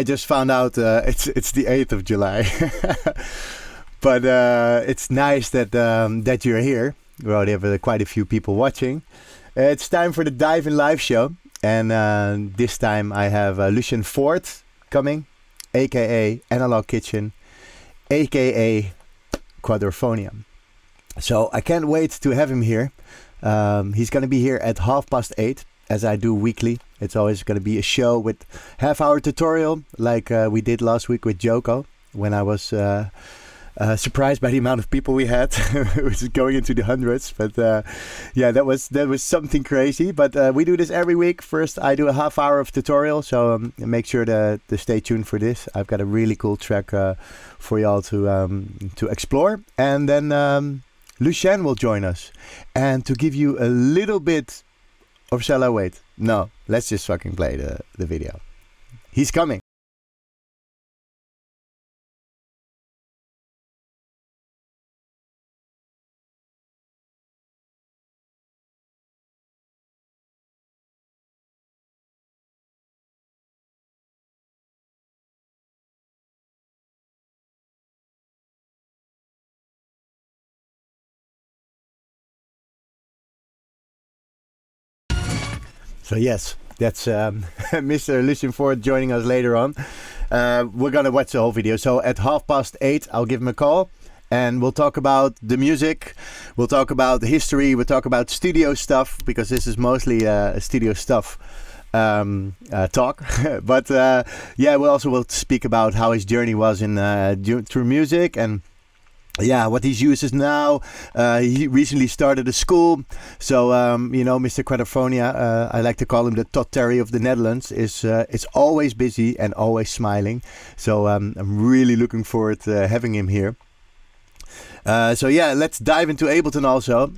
I just found out it's the 8th of July. But it's nice that you're here. We already have quite a few people watching. It's time for the Dive in Live show. And this time I have Lucien Foort coming, a.k.a. analogkitchen, a.k.a. Quadrophonia. So I can't wait to have him here. He's going to be here at 8:30, as I do weekly. It's always going to be a show with half-hour tutorial, like we did last week with Joko, when I was surprised by the amount of people we had. It was going into the hundreds, but yeah, that was something crazy. But we do this every week. First, I do a half-hour of tutorial, so make sure to stay tuned for this. I've got a really cool track for y'all to explore, and then Lucien will join us, and to give you a little bit. Or shall I wait? No, let's just fucking play the video. He's coming. So yes, that's Mr. Lucien Foort joining us later on. We're going to watch the whole video. So at 8:30, I'll give him a call. And we'll talk about the music. We'll talk about the history. We'll talk about studio stuff. Because this is mostly studio stuff talk. But yeah, we also will speak about how his journey was in through music. And yeah, what he uses now. He recently started a school. So, you know, Mr. Quadrophonia, I like to call him the Todd Terry of the Netherlands, is always busy and always smiling. So I'm really looking forward to having him here. So yeah, let's dive into Ableton also.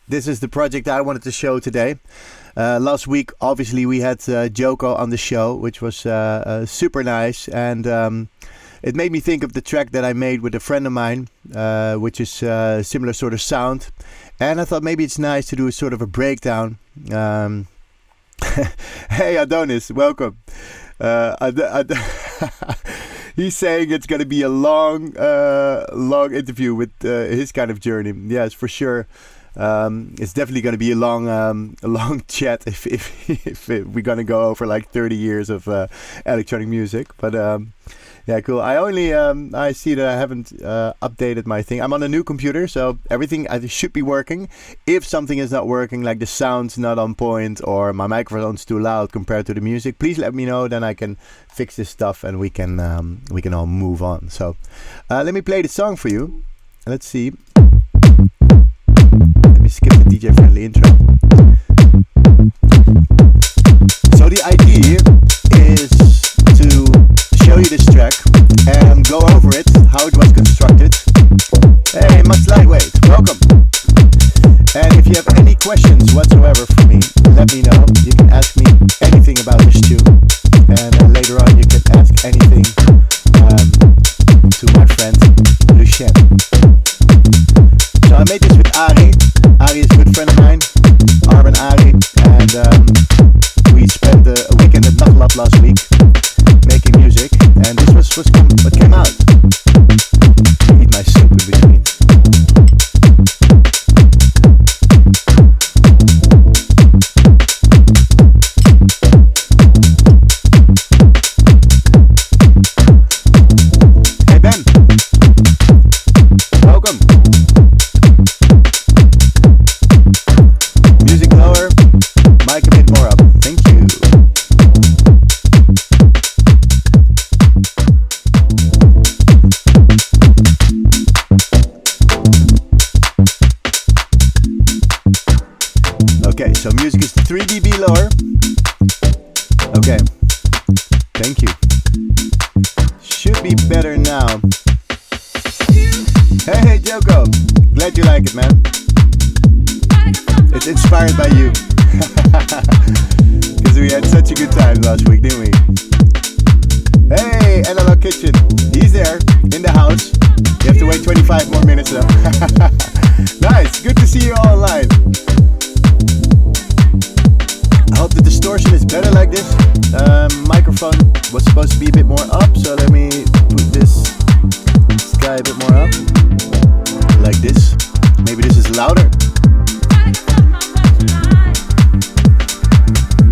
This is the project I wanted to show today. Last week, obviously, we had Joko on the show, which was super nice. And it made me think of the track that I made with a friend of mine, which is similar sort of sound. And I thought maybe it's nice to do a sort of a breakdown. Hey, Adonis, welcome. He's saying it's going to be a long interview with his kind of journey. Yes, for sure. It's definitely going to be a long chat if we're going to go over like 30 years of electronic music. But yeah, cool. I see that I haven't updated my thing. I'm on a new computer, so everything should be working. If something is not working, like the sound's not on point or my microphone's too loud compared to the music, please let me know. Then I can fix this stuff and we can all move on. So let me play the song for you. Let's see. Let me skip the DJ friendly intro. So the idea is to show you this track and go over it, how it was constructed. Hey, Much Lightweight, welcome. And if you have any questions whatsoever for me, let me know. You can ask me anything about this tune, and later on you can ask anything to my friend Lucien. So I made this with Ari. Ari is a good friend of mine, Arben Ari, and we spent a weekend at Nachtklub last week making music, and this was what came out. Eat my soup in between. Hey Ben, welcome. Music lower, mic a bit more up. Thank you. Okay, so music is 3 dB lower. Okay, thank you. Should be better now. Hey Joko, glad you like it, man. It's inspired by you. Because we had such a good time last week, didn't we? Hey, analogkitchen, he's there in the house. You have to wait 25 more minutes though. Nice, good to see you all online. I hope the distortion is better like this. Microphone was supposed to be a bit more up, so let me put this guy a bit more up, like this. Maybe this is louder.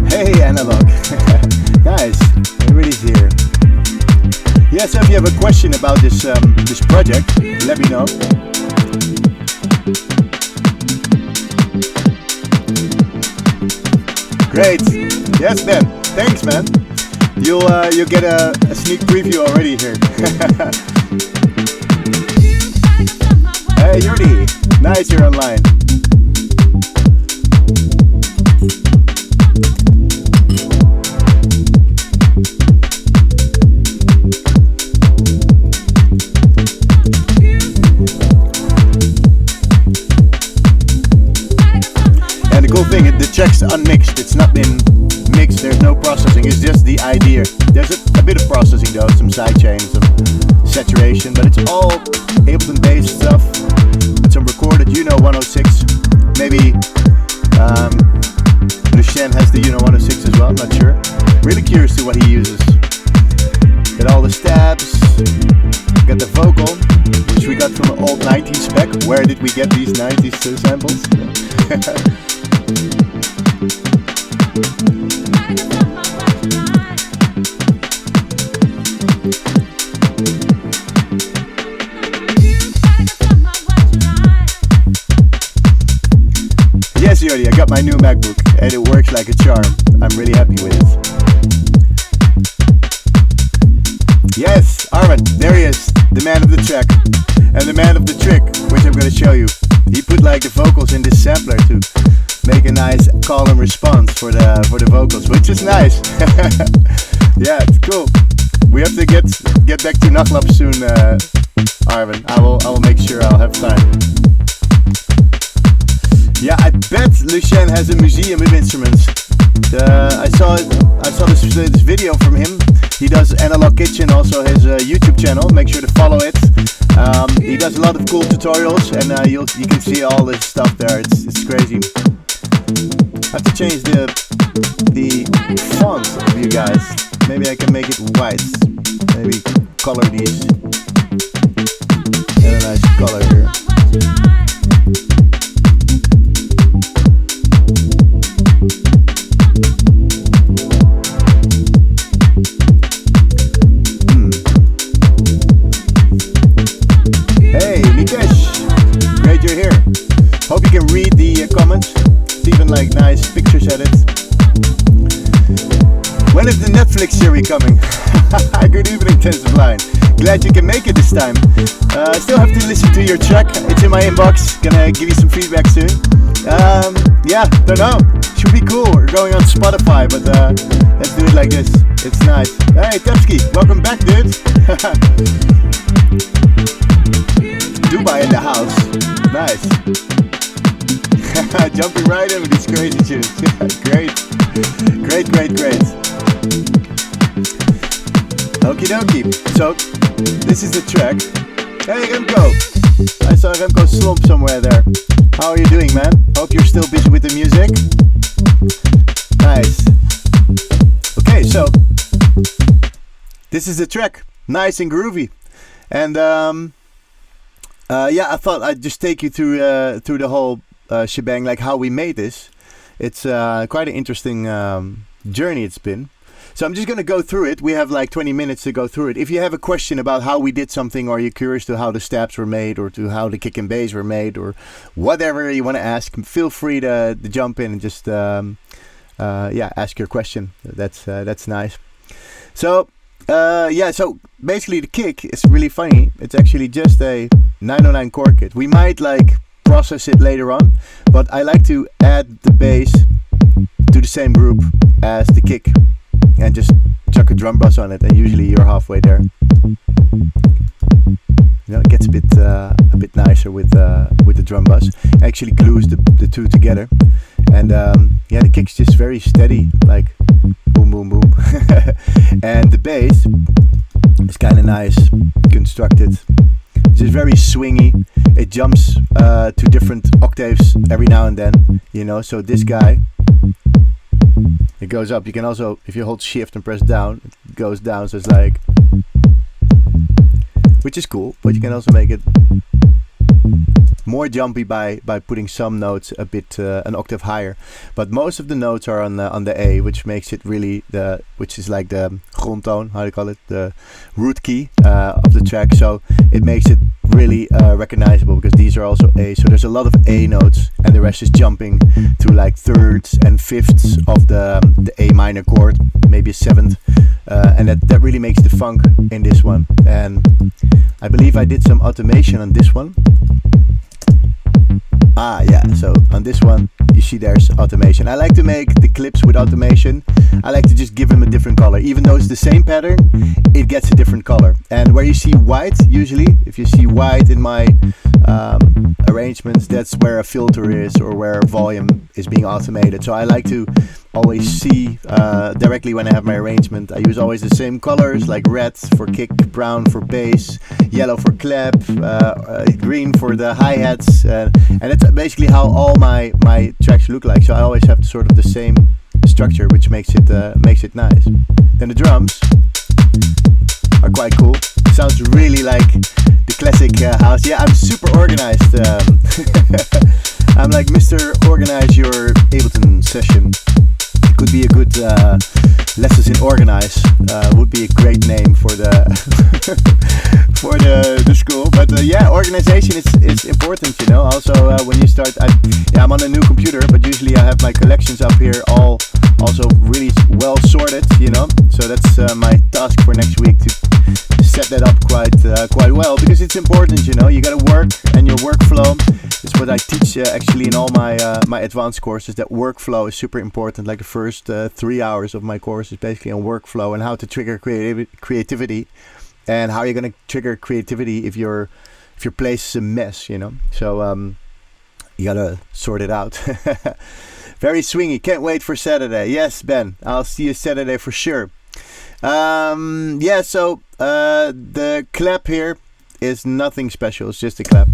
Hey, analog. Nice, everybody's here. Yeah, so if you have a question about this this project, let me know. Great. Yes, Ben. Thanks, man. You'll get a sneak preview already here. Hey, Jordi. Nice, you're online. And the cool thing, the track's unmixed. It's not been mixed. There's no processing. It's just the idea. There's a bit of processing though, some sidechain, some saturation, but it's all Ableton-based stuff. Some recorded 106. Maybe Lucien has the 106 as well. I'm not sure. Really curious to what he uses. Got all the stabs. Got the vocal, which we got from an old 90s spec. Where did we get these 90s samples? Yes, Jordi, I got my new MacBook and it works like a charm. I'm really happy with it. Yes, Armin, there he is, the man of the track and the man of the trick, which I'm going to show you. He put like the vocals in this sampler to make a nice call and response for the vocals, which is nice. Yeah, it's cool. We have to get back to Naglab soon, Armin. I will make sure I'll have time. Yeah, I bet Lucien has a museum of instruments. I saw this video from him. He does Analogkitchen, also his YouTube channel. Make sure to follow it. He does a lot of cool tutorials, and you can see all this stuff there. It's crazy. I have to change the font for you guys. Maybe I can make it white. Maybe color these. Get a nice color here. Great you're here. Hope you can read the comments. It's even like nice pictures at it. When is the Netflix series coming? Good evening, Tensive Line. Glad you can make it this time. I still have to listen to your track. It's in my inbox. Gonna give you some feedback soon. Yeah, don't know. Should be cool. We're going on Spotify, but let's do it like this. It's nice. Hey, Tepski, welcome back, dude. Dubai in the house. Nice. Jumping right in with these crazy tunes. Great. Okie dokie. So, this is the track. Hey, Remco. I saw Remco slump somewhere there. How are you doing, man? Hope you're still busy with the music. Nice. Okay, so, this is the track. Nice and groovy. And, yeah, I thought I'd just take you through the whole shebang, like how we made this. It's quite an interesting journey it's been. So I'm just going to go through it. We have like 20 minutes to go through it. If you have a question about how we did something, or you're curious to how the stabs were made, or to how the kick and bass were made, or whatever you want to ask, feel free to jump in and just yeah, ask your question. That's nice. So yeah, so basically the kick is really funny. It's actually just a 909 core kit. We might like process it later on, but I like to add the bass to the same group as the kick and just chuck a drum bus on it, and usually you're halfway there. You know, it gets a bit nicer with the drum bus. Actually glues the two together, and yeah, the kick's just very steady, like boom boom boom. And the bass is kind of nice constructed. It's just very swingy. It jumps to different octaves every now and then, you know. So this guy, it goes up. You can also, if you hold shift and press down, goes down, so it's like, which is cool, but you can also make it more jumpy by putting some notes a bit an octave higher. But most of the notes are on the A, which makes it really which is like the grondtoon, how do you call it, the root key of the track. So it makes it really recognizable, because these are also A. So there's a lot of A notes, and the rest is jumping to like thirds and fifths of the A minor chord, maybe a seventh, and that really makes the funk in this one. And I believe I did some automation on this one. Yeah, so on this one you see there's automation. I like to make the clips with automation. I like to just give them a different color. Even though it's the same pattern, it gets a different color. And where you see white, usually, if you see white in my arrangements, that's where a filter is, or where volume is being automated. So I like to always see directly when I have my arrangement. I use always the same colors, like red for kick, brown for bass, yellow for clap, green for the hi-hats, and that's basically how all my tracks look like. So I always have sort of the same structure, which makes it nice. Then the drums are quite cool. Sounds really like the classic house. Yeah, I'm super organized. I'm like Mr. Organize Your Ableton Session. Could be a good lessons in organize. Would be a great name for the for the school. But yeah, organization is important, you know. Also when you start, I'm on a new computer, but usually I have my collections up here all also really well sorted, you know. So that's my task for next week, to set that up quite well, because it's important, you know. You gotta work, and your workflow is what I teach actually in all my my advanced courses. That workflow is super important. Like the first 3 hours of my course is basically on workflow and how to trigger creativity, and how you're gonna trigger creativity if your place is a mess, you know. So you gotta sort it out. Very swingy. Can't wait for Saturday. Yes, Ben, I'll see you Saturday for sure. Yeah, so the clap here is nothing special. It's just a clap.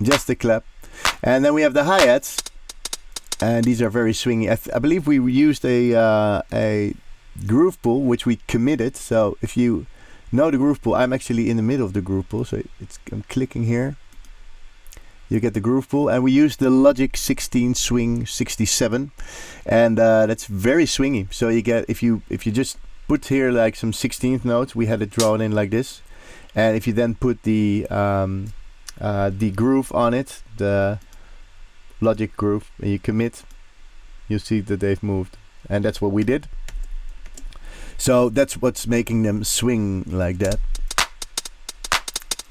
Just a clap. And then we have the hi-hats, and these are very swingy. I believe we used a groove pool, which we committed. So if you know the groove pool, I'm actually in the middle of the groove pool, so I'm clicking here. You get the groove pool, and we use the Logic 16 Swing 67, and that's very swingy. So you get, if you just put here like some 16th notes, we had it drawn in like this, and if you then put the groove on it, the Logic groove, and you commit, you see that they've moved, and that's what we did. So that's what's making them swing like that.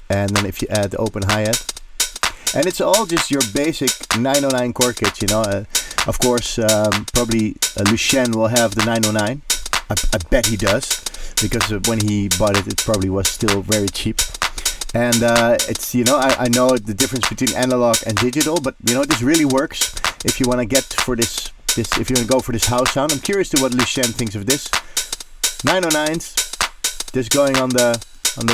And then if you add the open hi-hat, and it's all just your basic 909 chord kit, you know. Of course, probably Lucien will have the 909. I bet he does, because when he bought it, it probably was still very cheap. And it's, you know, I know the difference between analog and digital, but you know, this really works if you want to get for this. If you want to go for this house sound. I'm curious to what Lucien thinks of this. 909s, just going on the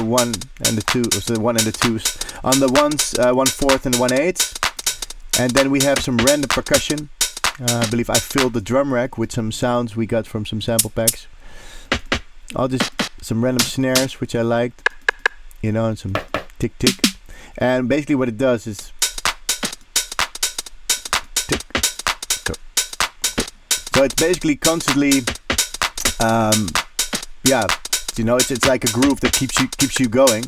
1 and the 2, or so the 1 and the 2s. On the 1s, 1/4 and the 1/8. And then we have some random percussion. I believe I filled the drum rack with some sounds we got from some sample packs. All just some random snares, which I liked, you know, and some tick tick. And basically what it does is tick, tick. So it's basically constantly, yeah, you know, it's like a groove that keeps you going,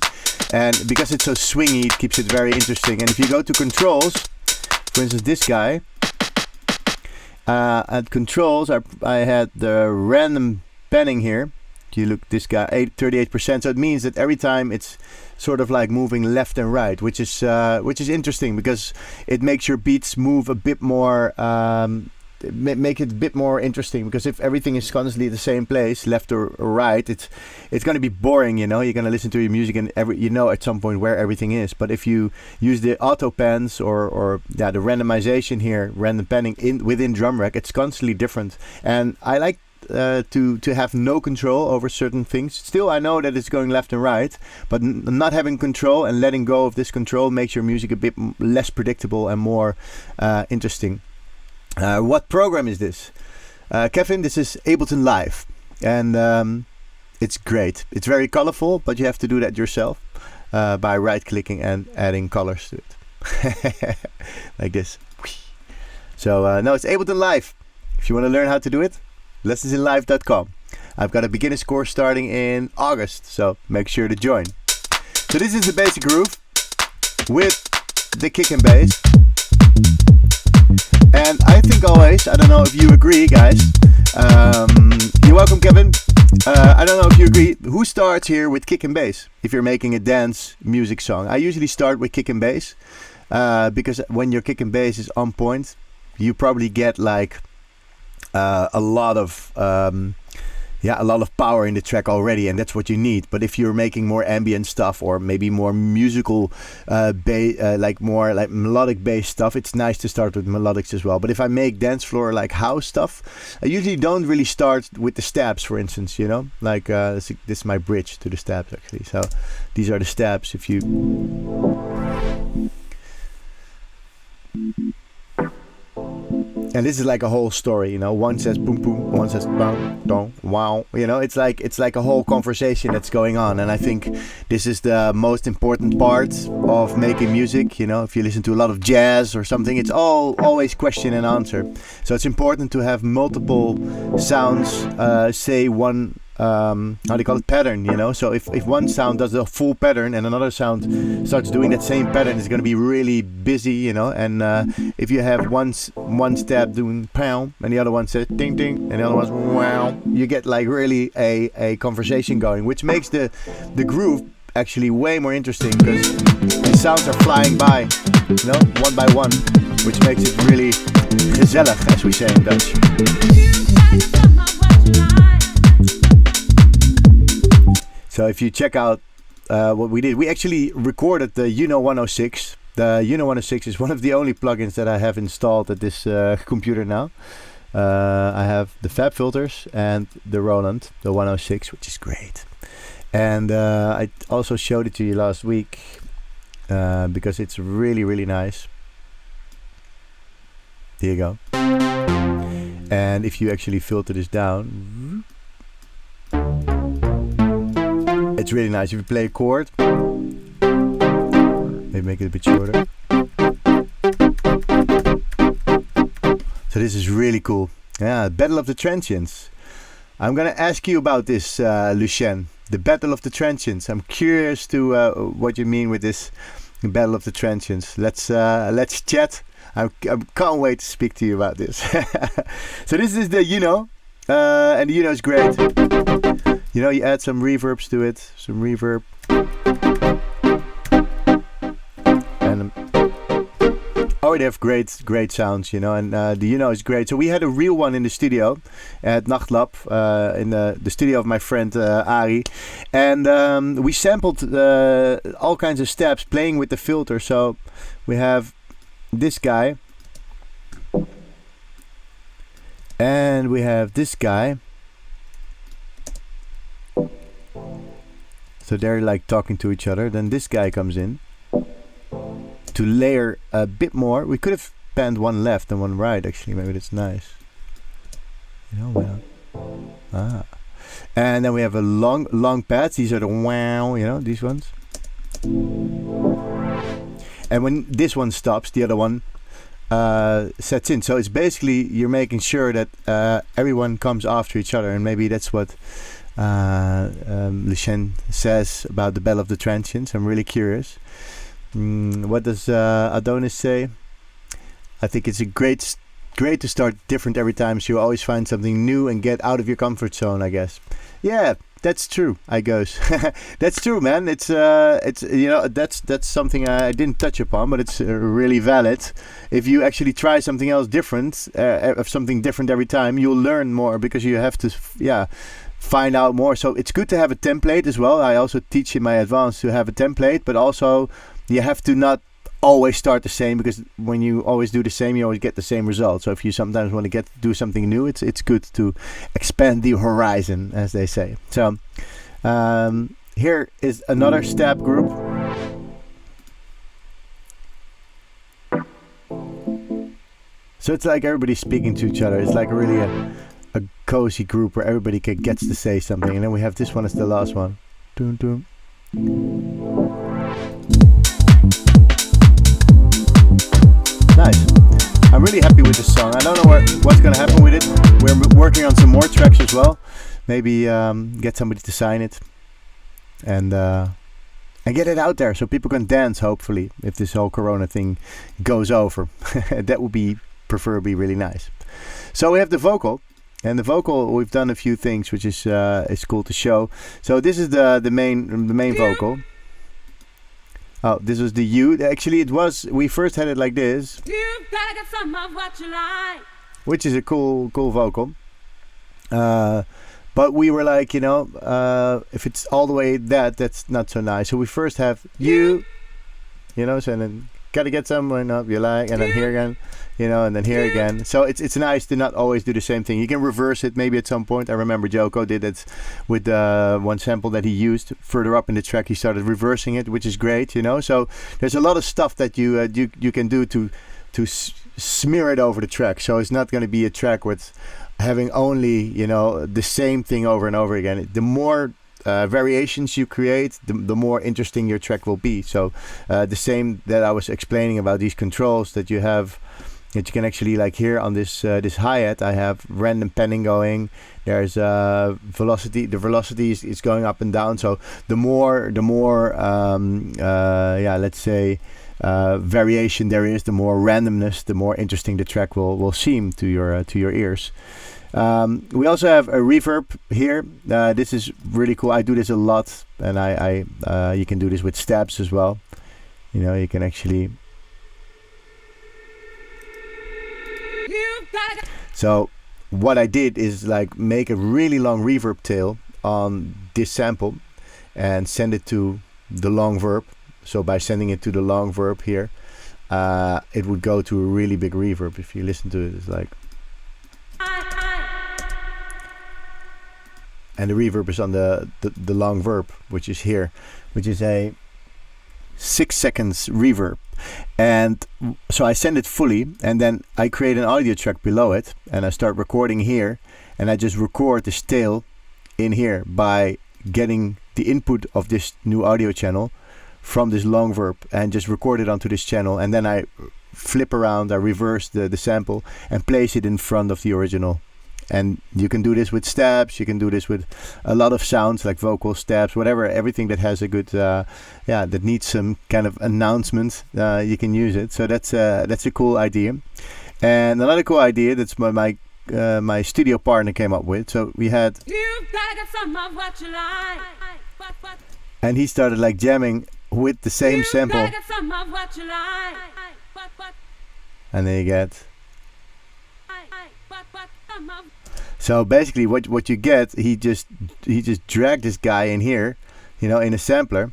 and because it's so swingy, it keeps it very interesting. And if you go to controls, for instance, this guy, at controls, I had the random panning here. You look, this guy 38%, so it means that every time it's sort of like moving left and right, which is interesting, because it makes your beats move a bit more. Make it a bit more interesting, because if everything is constantly the same place, left or right, it's going to be boring, you know. You're going to listen to your music and you know at some point where everything is. But if you use the auto pans or the randomization here, random panning within drum rack, it's constantly different. And I like to have no control over certain things. Still, I know that it's going left and right, but not having control and letting go of this control makes your music a bit less predictable and more interesting. What program is this? Kevin, this is Ableton Live, and it's great. It's very colorful, but you have to do that yourself by right-clicking and adding colors to it, like this. So no, it's Ableton Live. If you want to learn how to do it, lessonsinlive.com. I've got a beginner's course starting in August, so make sure to join. So this is the basic groove with the kick and bass. And I think always, I don't know if you agree, guys. You're welcome, Kevin. I don't know if you agree. Who starts here with kick and bass if you're making a dance music song? I usually start with kick and bass because when your kick and bass is on point, you probably get like a lot of power in the track already, and that's what you need. But if you're making more ambient stuff or maybe more musical like more like melodic bass stuff, it's nice to start with melodics as well. But if I make dance floor like house stuff, I usually don't really start with the stabs, for instance, you know, like this is my bridge to the stabs actually. So these are the stabs. If you and this is like a whole story, you know. One says boom boom, one says bang dong wow. You know, it's like a whole conversation that's going on. And I think this is the most important part of making music. You know, if you listen to a lot of jazz or something, it's always question and answer. So it's important to have multiple sounds say one how do you call it, pattern, you know. So if one sound does a full pattern and another sound starts doing that same pattern, it's going to be really busy, you know. And if you have one stab doing pow and the other one says ding ding and the other one's wow, you get like really a conversation going, which makes the groove actually way more interesting because the sounds are flying by, you know, one by one, which makes it really gezellig, as we say in Dutch. So if you check out what we did, we actually recorded the Uno 106. The Uno 106 is one of the only plugins that I have installed at this computer now. I have the Fab filters and the Roland, the 106, which is great. And I also showed it to you last week because it's really, really nice. There you go. And if you actually filter this down, it's really nice. If you play a chord, maybe make it a bit shorter. So this is really cool. Yeah, Battle of the Transience. I'm gonna ask you about this, Lucien. The Battle of the Transience. I'm curious to what you mean with this Battle of the Transience. Let's chat. I can't wait to speak to you about this. So this is the Uno, and the Uno is great. You know, you add some reverbs to it, some reverb. And they have great sounds, you know, and the Uno is great. So we had a real one in the studio at Nachtlab, in the studio of my friend Ari. And we sampled all kinds of steps playing with the filter. So we have this guy. And we have this guy. So they're like talking to each other. Then this guy comes in to layer a bit more. We could have panned one left and one right, actually. Maybe that's nice. You know, well. And then we have a long pads. These are the wow, you know, these ones. And when this one stops, the other one sets in. So it's basically you're making sure that everyone comes after each other, and maybe that's what Lucien says about the Battle of the Transience. I'm really curious. What does Adonis say? I think it's great to start different every time, so you always find something new and get out of your comfort zone, I guess. Yeah, that's true, I guess. That's true, man. It's you know, that's something I didn't touch upon, but it's really valid. If you actually try something else different, something different every time, you'll learn more because you have to, find out more. So it's good to have a template as well. I also teach in my advanced to have a template, but also you have to not always start the same, because when you always do the same, you always get the same result. So if you sometimes want to do something new, it's good to expand the horizon, as they say. So here is another stab group. So it's like everybody's speaking to each other. It's like really cozy group where everybody gets to say something. And then we have this one as the last one. Doom, doom. Nice. I'm really happy with this song. I don't know what's going to happen with it. We're working on some more tracks as well. Maybe get somebody to sign it and get it out there so people can dance, hopefully, if this whole Corona thing goes over. That would be preferably really nice. So we have the vocal. And the vocal, we've done a few things, which is cool to show. So this is the main vocal. Oh, this was the U. Actually, we first had it like this, which is a cool vocal. But we were like, if it's all the way that's not so nice. So we first have U, so then gotta get someone up you like, and then here again, and then here again. So it's nice to not always do the same thing. You can reverse it maybe at some point. I remember Joko did it with one sample that he used further up in the track. He started reversing it, which is great, So there's a lot of stuff that you can do to smear it over the track. So it's not going to be a track with having only the same thing over and over again. The more variations you create, the more interesting your track will be. So the same that I was explaining about these controls that you have, that you can actually, like here on this hi-hat, I have random panning going. There's velocity. The velocity is going up and down. So the more let's say variation there is, the more randomness, the more interesting the track will seem to your ears. We also have a reverb here. This is really cool. I do this a lot, and I you can do this with stabs as well. You can actually. So what I did is like make a really long reverb tail on this sample and send it to the long verb. So by sending it to the long verb here, it would go to a really big reverb. If you listen to it, it's like. And the reverb is on the long verb, which is here, which is a 6 seconds reverb. And so I send it fully, and then I create an audio track below it, and I start recording here, and I just record this tail in here by getting the input of this new audio channel from this long verb and just record it onto this channel, and then I flip around, I reverse the sample and place it in front of the original. And you can do this with stabs, you can do this with a lot of sounds like vocal stabs, whatever, everything that has a good, that needs some kind of announcement, you can use it. So that's a cool idea. And another cool idea that's my studio partner came up with. So we had, and he started like jamming with the same sample. And then you get. So basically what you get, he just dragged this guy in here, in a sampler.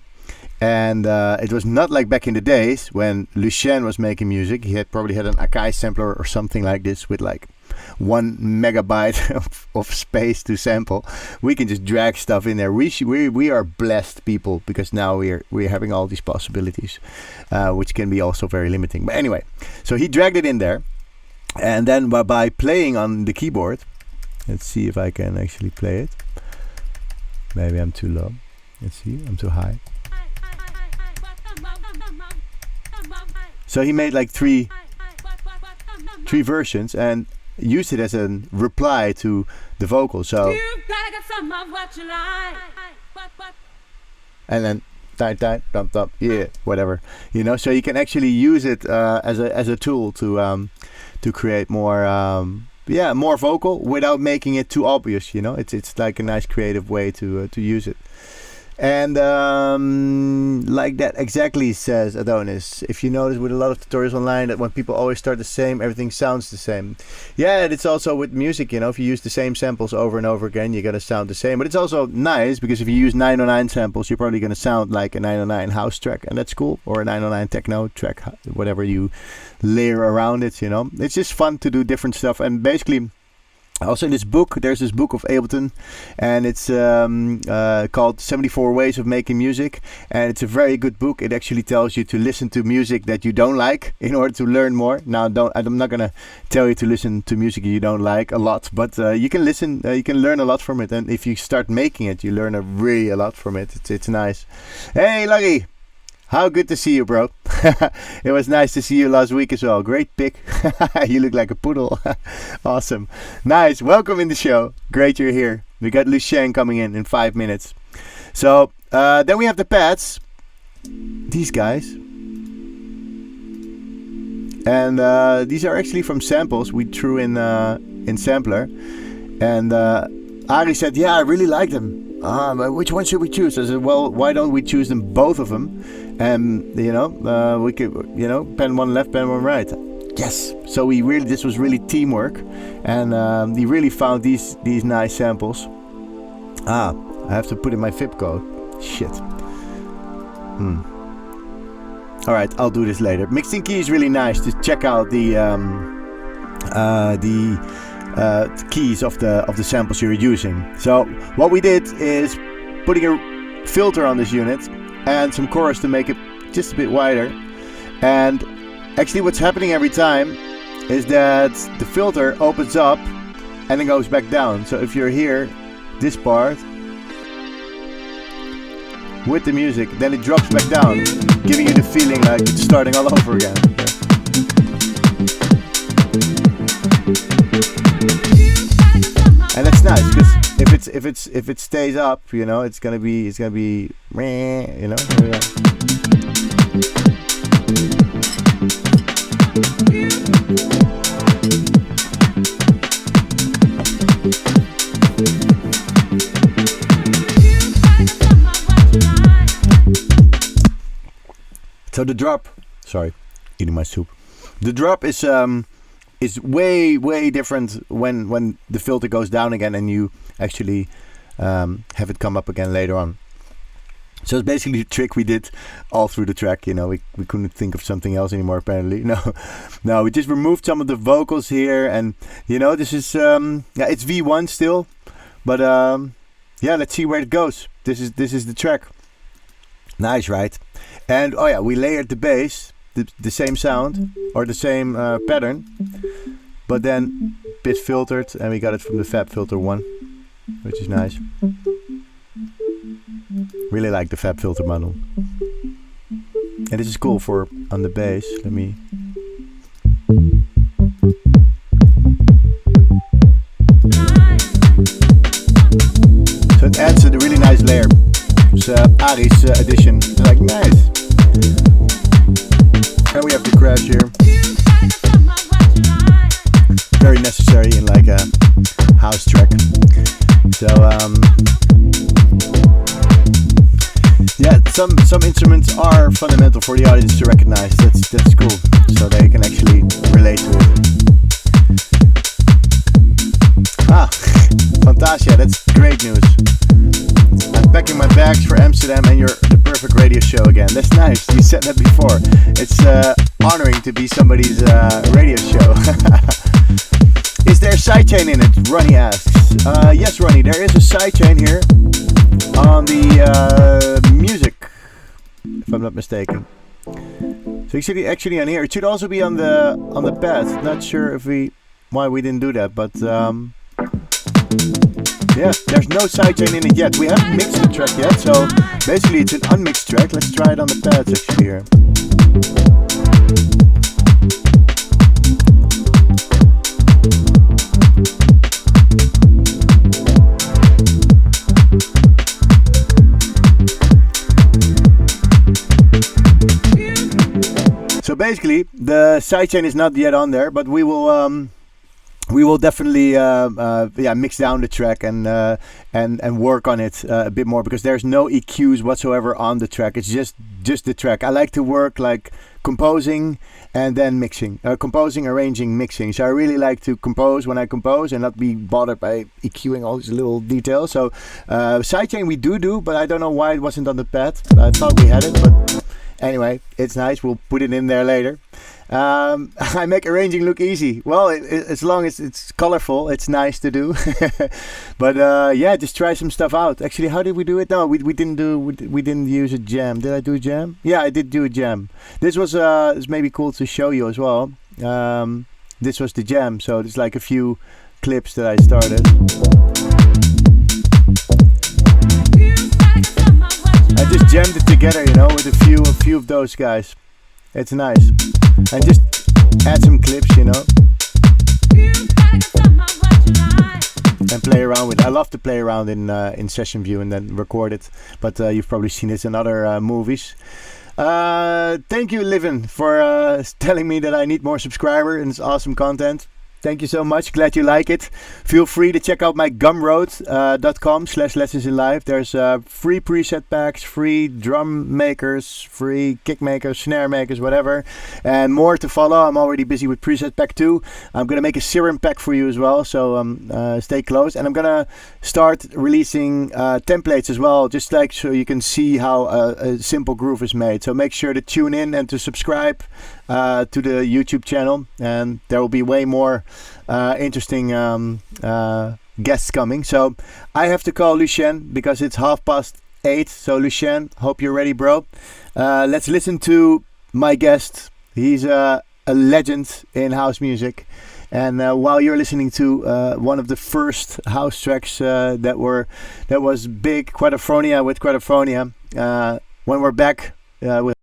And it was not like back in the days when Lucien was making music. He probably had an Akai sampler or something like this with like 1 megabyte of space to sample. We can just drag stuff in there. We are blessed people, because now we're having all these possibilities, which can be also very limiting. But anyway, so he dragged it in there. And then by playing on the keyboard, let's see if I can actually play it. Maybe I'm too low. Let's see, I'm too high. So he made like three versions and used it as a reply to the vocal. So and then dump, yeah, whatever, So you can actually use it as a tool to create more more vocal without making it too obvious. It's like a nice creative way to use it. And like that exactly, says Adonis. If you notice with a lot of tutorials online that when people always start the same, everything sounds the same. Yeah, it's also with music, if you use the same samples over and over again, you're going to sound the same. But it's also nice because if you use 909 samples, you're probably going to sound like a 909 house track, and that's cool. Or a 909 techno track, whatever you layer around it, It's just fun to do different stuff. And basically, Also in this book, there's this book of Ableton, and it's called 74 Ways of Making Music, and it's a very good book. It actually tells you to listen to music that you don't like in order to learn more. Now, I'm not gonna tell you to listen to music you don't like a lot, but you can listen, you can learn a lot from it, and if you start making it, you learn really a lot from it. It's nice. Hey, Larry! How good to see you, bro. It was nice to see you last week as well. Great pick. You look like a poodle. Awesome. Nice. Welcome in the show. Great you're here. We got Lucien coming in 5 minutes. So then we have the pads. These guys. And these are actually from samples we threw in Sampler. And Ari said, yeah, I really like them. But which one should we choose? I said, well, why don't we choose them, both of them? And we could, pen one left, pen one right. Yes. So this was really teamwork, and we really found these nice samples. I have to put in my FIP code. Shit. All right, I'll do this later. Mixing key is really nice to check out the keys of the samples you're using. So what we did is putting a filter on this unit and some chorus to make it just a bit wider. And actually what's happening every time is that the filter opens up and then goes back down. So if you're here, this part with the music, then it drops back down, giving you the feeling like it's starting all over again. And that's nice because if it stays up, it's gonna be So the drop, sorry, eating my soup. The drop is way different when the filter goes down again and you actually have it come up again later on. So it's basically the trick we did all through the track. We couldn't think of something else anymore apparently. No, we just removed some of the vocals here, and this is it's V1 still, but let's see where it goes. This is the track. Nice, right? And oh yeah, we layered the bass, the same sound or the same pattern, but then bit filtered, and we got it from the Fab Filter 1, which is nice. Really like the Fab Filter model. And this is cool for on the bass. Let me. So it adds a really nice layer. It's Ari's addition. Like, nice. And we have the crash here. Very necessary in like a house track. So some instruments are fundamental for the audience to recognize. That's cool. So they can actually relate to it. Fantasia, that's great news. I'm packing my bags for Amsterdam and you're the perfect radio show again. That's nice, you said that before. It's honoring to be somebody's radio show. Is there a sidechain in it? Ronnie asks. Yes, Ronnie, there is a sidechain here on the music, if I'm not mistaken. So it's actually on here. It should also be on the pad. Not sure why we didn't do that, but yeah, there's no sidechain in it yet. We haven't mixed the track yet, so basically it's an unmixed track. Let's try it on the pads actually here. So basically, the sidechain is not yet on there, but we will definitely mix down the track and work on it a bit more, because there's no EQs whatsoever on the track. It's just the track. I like to work like composing and then mixing, composing, arranging, mixing. So I really like to compose when I compose and not be bothered by EQing all these little details. So sidechain we do, but I don't know why it wasn't on the pad. I thought we had it, but anyway, it's nice. We'll put it in there later. I make arranging look easy. Well, as long as it's colorful, it's nice to do. But yeah, just try some stuff out. Actually, how did we do it? No, we didn't use a jam. Did I do a jam? Yeah, I did do a jam. This was it's maybe cool to show you as well. This was the jam. So there's like a few clips that I started. I just jammed it together, you know, with a few of those guys. It's nice. And just add some clips, you know. And play around with it. I love to play around in session view and then record it. But you've probably seen this in other movies. Thank you, Livin, for telling me that I need more subscribers and it's awesome content. Thank you so much. Glad you like it. Feel free to check out my gumroad.com/lessonsinlive. There's free preset packs, free drum makers, free kick makers, snare makers, whatever. And more to follow. I'm already busy with preset pack 2. I'm going to make a serum pack for you as well. So stay close. And I'm going to start releasing templates as well. Just like so you can see how a simple groove is made. So make sure to tune in and to subscribe to the YouTube channel. And there will be way more interesting guests coming. So I have to call Lucien because it's 8:30. So Lucien, hope you're ready, bro. Let's listen to my guest. He's a legend in house music. And while you're listening to one of the first house tracks that was big, Quadrophonia with Quadrophonia, when we're back with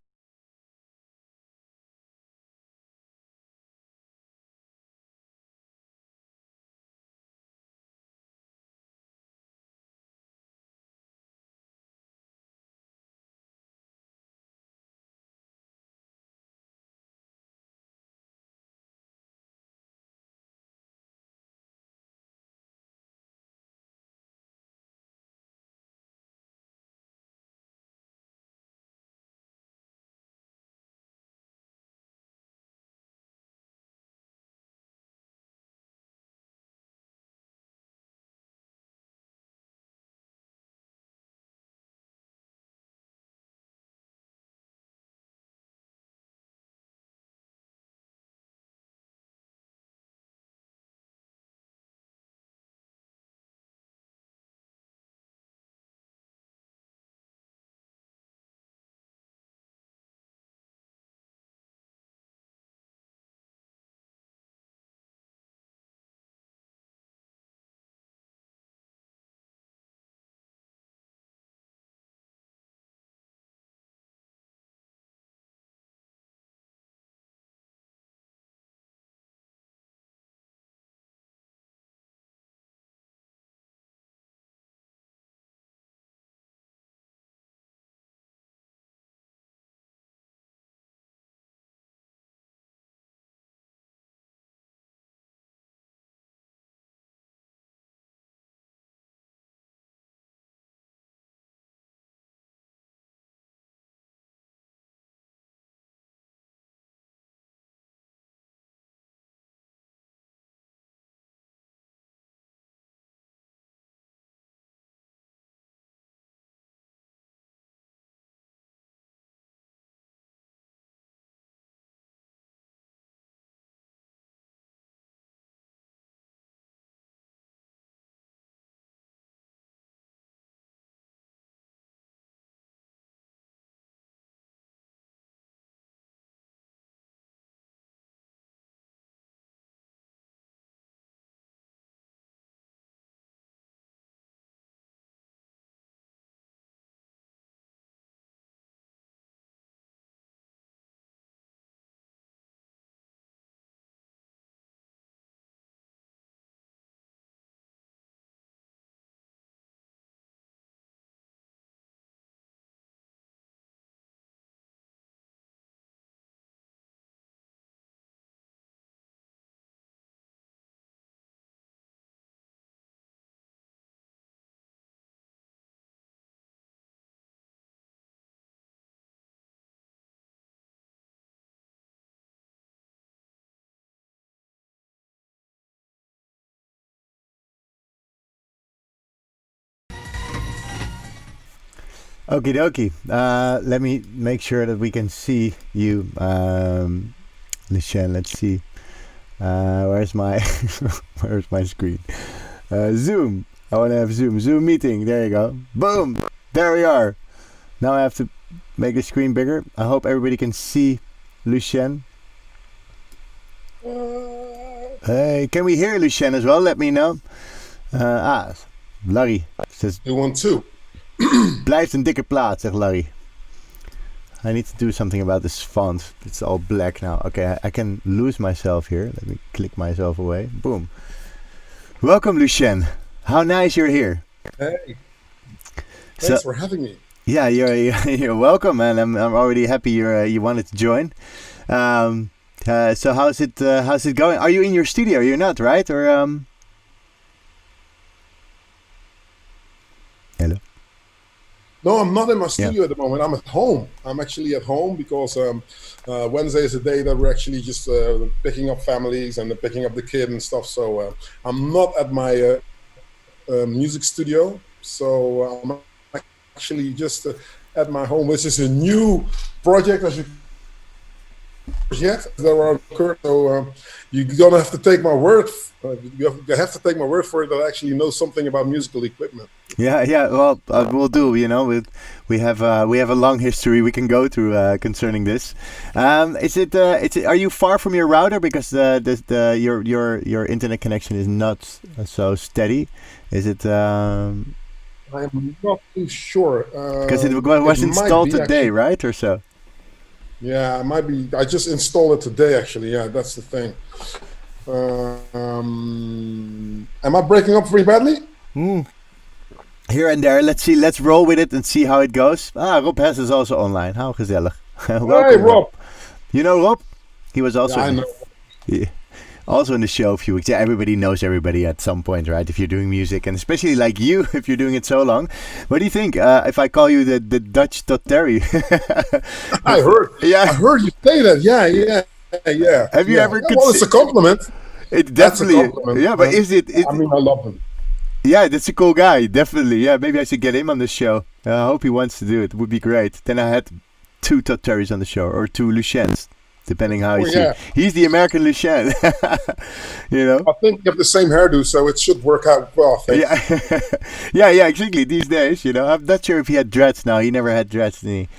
Okie dokie. Let me make sure that we can see you. Lucien, let's see. Where's my where's my screen? Zoom. I want to have Zoom meeting. There you go. Boom. There we are. Now I have to make the screen bigger. I hope everybody can see Lucien. Hey, can we hear Lucien as well? Let me know. Larry says... You want to? Blijft een dikke plaat, zegt Larry. I need to do something about this font. It's all black now. Okay, I can lose myself here. Let me click myself away. Boom. Welcome, Lucien. How nice you're here. Hey. Thanks for having me. Yeah, you're welcome, man. I'm already happy you wanted to join. So how's it going? Are you in your studio? You're not, right? Or Hello. No, I'm not in my studio at the moment. I'm at home. I'm actually at home because Wednesday is a day that we're actually just picking up families and picking up the kid and stuff. So I'm not at my music studio. So I'm actually just at my home, which is a new project, as you yet there are occurred. So you're gonna have to take my word. You have to take my word for it that I actually know something about musical equipment. Yeah. Well, we'll do. You know, we have a long history we can go through concerning this. Are you far from your router because your internet connection is not so steady? Is it? I'm not too sure. Because it was installed today, actually, right, or so? Yeah, it might be. I just installed it today, actually. Yeah, that's the thing. Am I breaking up very badly? Here and there. Let's see. Let's roll with it and see how it goes. Rob Hess is also online. How gezellig. Welcome, hey, Rob. You know Rob? He was also. Yeah, I know. Also in the show a few weeks. Yeah, everybody knows everybody at some point, right? If you're doing music, and especially like you, if you're doing it so long. What do you think if I call you the Dutch Todd Terry? I heard. Yeah, I heard you say that. Yeah. Have you ever? Well, it's a compliment. It definitely. That's a compliment. Yeah, but is it? I mean, I love him. Yeah, that's a cool guy. Definitely. Yeah, maybe I should get him on the show. I hope he wants to do it. It would be great. Then I had 2 Todd Terrys on the show, or 2 Luciens. Depending how you see it. He's the American Lucien. You know? I think you have the same hairdo, so it should work out well. Yeah, exactly. These days, you know. I'm not sure if he had dreads now. He never had dreads, didn't he?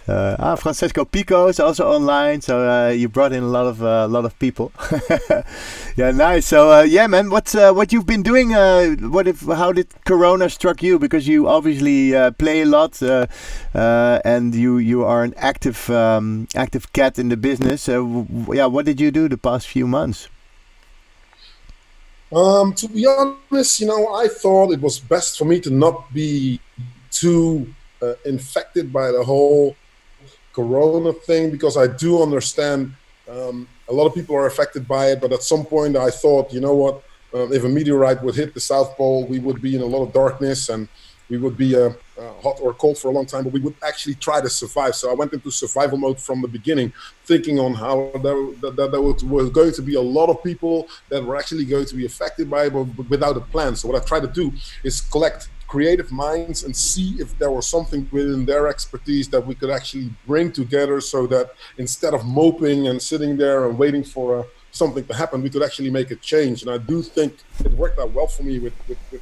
Francesco Pico is also online, so you brought in a lot of people. Yeah, nice. So yeah, man, what you've been doing? How did Corona struck you? Because you obviously play a lot, and you are an active cat in the business. What did you do the past few months? To be honest, I thought it was best for me to not be too infected by the whole Corona thing, because I do understand a lot of people are affected by it, but at some point I thought, you know what, if a meteorite would hit the South Pole, we would be in a lot of darkness and we would be hot or cold for a long time, but we would actually try to survive. So I went into survival mode from the beginning, thinking on how there was going to be a lot of people that were actually going to be affected by it, but without a plan. So what I try to do is collect creative minds and see if there was something within their expertise that we could actually bring together, so that instead of moping and sitting there and waiting for something to happen, we could actually make a change. And I do think it worked out well for me with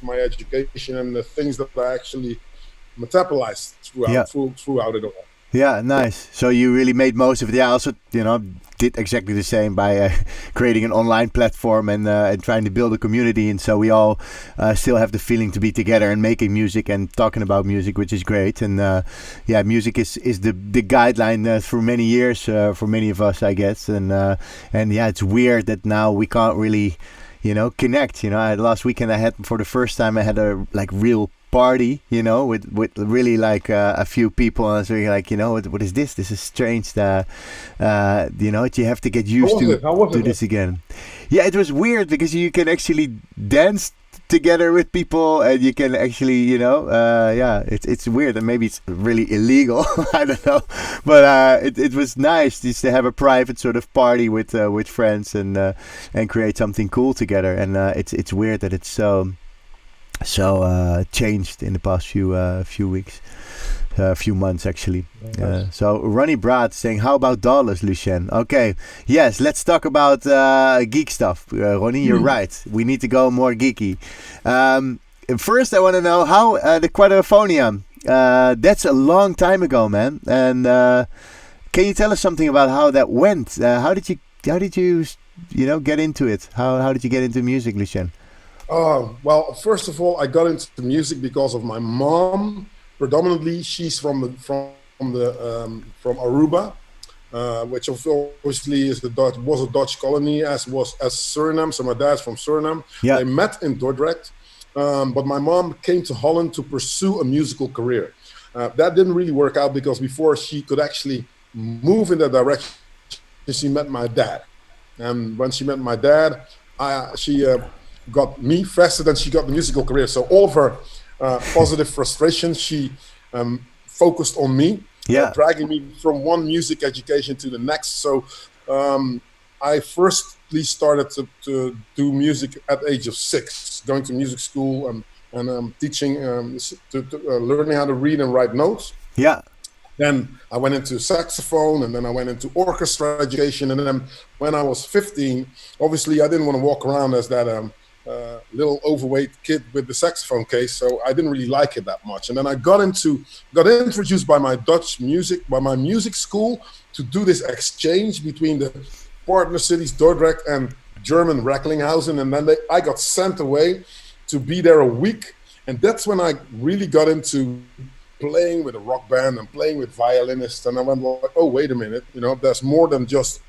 my education and the things that I actually metabolized throughout it all. Yeah, nice. So you really made most of it. Yeah, I also, did exactly the same by creating an online platform and trying to build a community. And so we all still have the feeling to be together and making music and talking about music, which is great. And music is the guideline through many years for many of us, I guess. And it's weird that now we can't really, connect. Last weekend I had, for the first time, I had a real party, with really a few people, and I was really what is this? This is strange. You have to get used to this again. Yeah, it was weird because you can actually dance together with people, and you can actually, it's weird, and maybe it's really illegal. I don't know, but it was nice just to have a private sort of party with friends and create something cool together. And it's weird that it's so changed in the past few weeks. a few months actually. So Ronnie Brad saying, how about dollars, Lucien? Okay, yes, let's talk about geek stuff. Ronnie, you're right. We need to go more geeky. First, I want to know how the Quadrophonia. That's a long time ago, man. And can you tell us something about how that went? How did you get into it? How did you get into music, Lucien? Well, first of all, I got into music because of my mom. Predominantly, she's from Aruba, which obviously was a Dutch colony, as Suriname. So my dad's from Suriname. Yeah. They met in Dordrecht, but my mom came to Holland to pursue a musical career. That didn't really work out because before she could actually move in that direction, she met my dad. And when she met my dad, she got me faster than she got the musical career. So all of her positive frustration, she focused on me, dragging me from one music education to the next. So I firstly started to do music at the age of 6, going to music school and teaching, learning how to read and write notes. Yeah. Then I went into saxophone, and then I went into orchestra education. And then when I was 15, obviously I didn't want to walk around as that little overweight kid with the saxophone case, so I didn't really like it that much. And then I got introduced by my music school to do this exchange between the partner cities Dordrecht and German Recklinghausen, and then I got sent away to be there a week, and that's when I really got into playing with a rock band and playing with violinists. And I went like, oh, wait a minute, there's more than just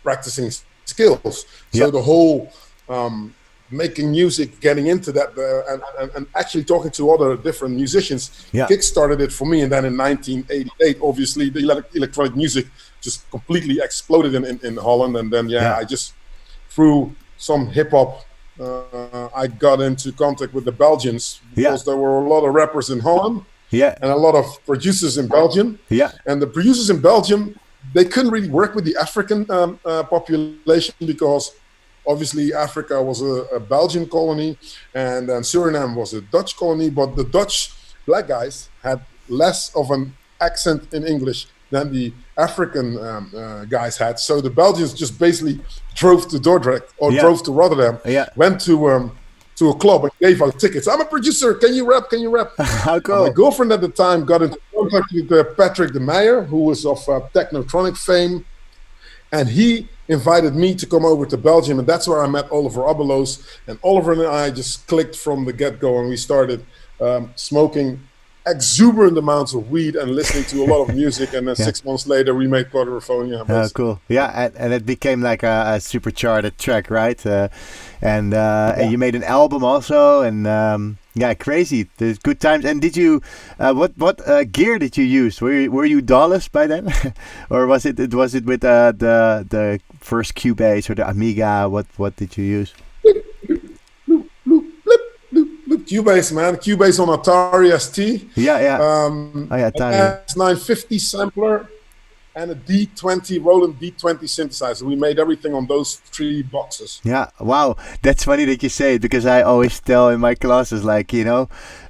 practicing skills. So the whole making music, getting into that, and actually talking to other different musicians, kick-started it for me. And then in 1988, obviously, the electronic music just completely exploded in Holland. And then, I just, through some hip-hop, I got into contact with the Belgians because there were a lot of rappers in Holland and a lot of producers in Belgium. And the producers in Belgium, they couldn't really work with the African population because obviously Africa was a Belgian colony and Suriname was a Dutch colony, but the Dutch black guys had less of an accent in English than the African guys had. So the Belgians just basically drove to Dordrecht or drove to Rotterdam, went to a club and gave out tickets. I'm a producer. Can you rap? Can you rap? How cool. My girlfriend at the time got into contact with Patrick de Meyer, who was of Technotronic fame. And he invited me to come over to Belgium. And that's where I met Oliver Abeloos. And Oliver and I just clicked from the get-go. And we started smoking exuberant amounts of weed and listening to a lot of music, and then 6 months later we made Quadrophonia. Oh, cool. Yeah, and it became like a supercharted track, right? And you made an album also, and crazy. There's good times. And did you what gear did you use? Were you DAWless by then, or was it with the first Cubase or the Amiga? What did you use? Cubase, man. Cubase on Atari ST. Atari. S950 sampler and a D20, Roland D20 synthesizer. We made everything on those 3 boxes. Yeah, wow. That's funny that you say it, because I always tell in my classes, like, and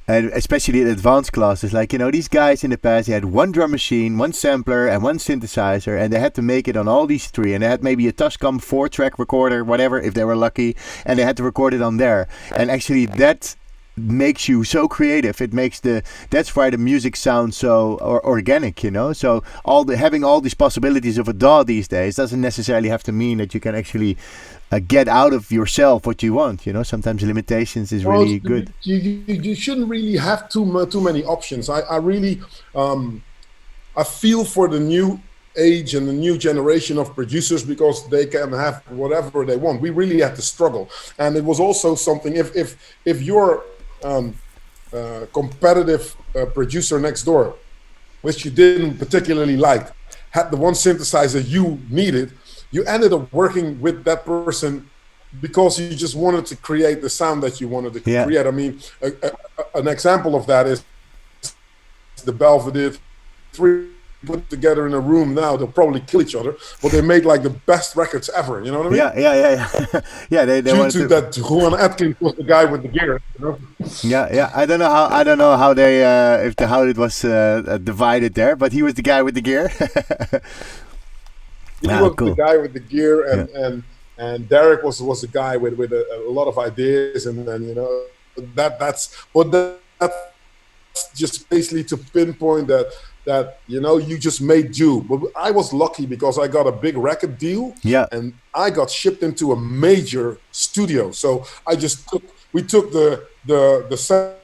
especially in advanced classes, like, these guys in the past, they had one drum machine, one sampler, and one synthesizer, and they had to make it on all these 3, and they had maybe a Tascam 4-track recorder, whatever, if they were lucky, and they had to record it on there. And actually that makes you so creative. It makes that's why the music sounds so organic, so having all these possibilities of a DAW these days doesn't necessarily have to mean that you can actually get out of yourself what you want. Sometimes limitations is really good. You shouldn't really have too many options. I really I feel for the new age and the new generation of producers, because they can have whatever they want. We really had to struggle, and it was also something, if you're competitive producer next door, which you didn't particularly like, had the one synthesizer you needed, you ended up working with that person because you just wanted to create the sound that you wanted to create. I mean, an example of that is the Belvedere 3 put together in a room now, they'll probably kill each other. But they made like the best records ever. You know what I mean? Yeah. Yeah, they Due wanted to to. that, Juan Atkins was the guy with the gear. You know? Yeah. I don't know how they how it was divided there, but he was the guy with the gear. He was cool. the guy with the gear, and Derek was the guy with a lot of ideas, and you know that's just basically to pinpoint that you know you just made do. But I was lucky because I got a big record deal, and I got shipped into a major studio. So we took the sound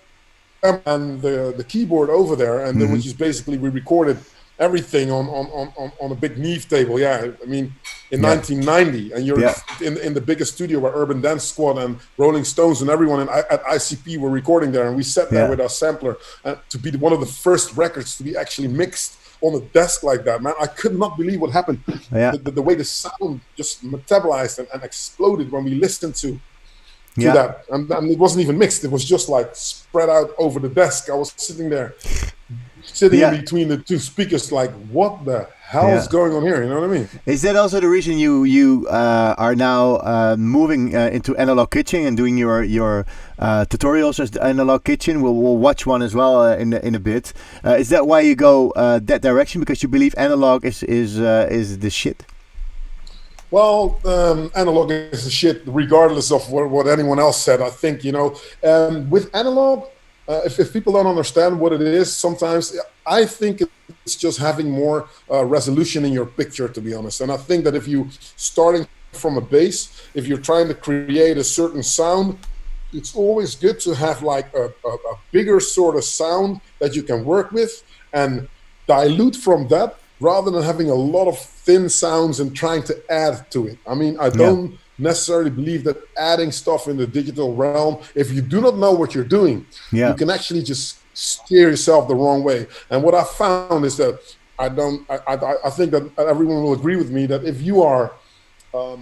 and the keyboard over there, and then we just basically we recorded everything on a big Neve table. Yeah, I mean, in 1990, and you're in the biggest studio where Urban Dance Squad and Rolling Stones and everyone at ICP were recording there, and we sat there with our sampler to be one of the first records to be actually mixed on a desk like that. Man, I could not believe what happened. The way the sound just metabolized and exploded when we listened to that, and it wasn't even mixed. It was just like spread out over the desk. I was sitting there. In between the two speakers, like, what the hell is going on here? You know what I mean? Is that also the reason you are now moving into analogkitchen and doing your tutorials as the analogkitchen? We'll watch one as well in a bit. Is that why you go that direction? Because you believe analog is the shit? Well, analog is the shit, regardless of what anyone else said. I think, you know, with analog. If people don't understand what it is, sometimes I think it's just having more resolution in your picture, to be honest. And I think that if you starting from a bass, if you're trying to create a certain sound, it's always good to have like a bigger sort of sound that you can work with and dilute from that, rather than having a lot of thin sounds and trying to add to it. I mean, I don't necessarily believe that adding stuff in the digital realm, if you do not know what you're doing, you can actually just steer yourself the wrong way. And what I found is that I think that everyone will agree with me that if you are if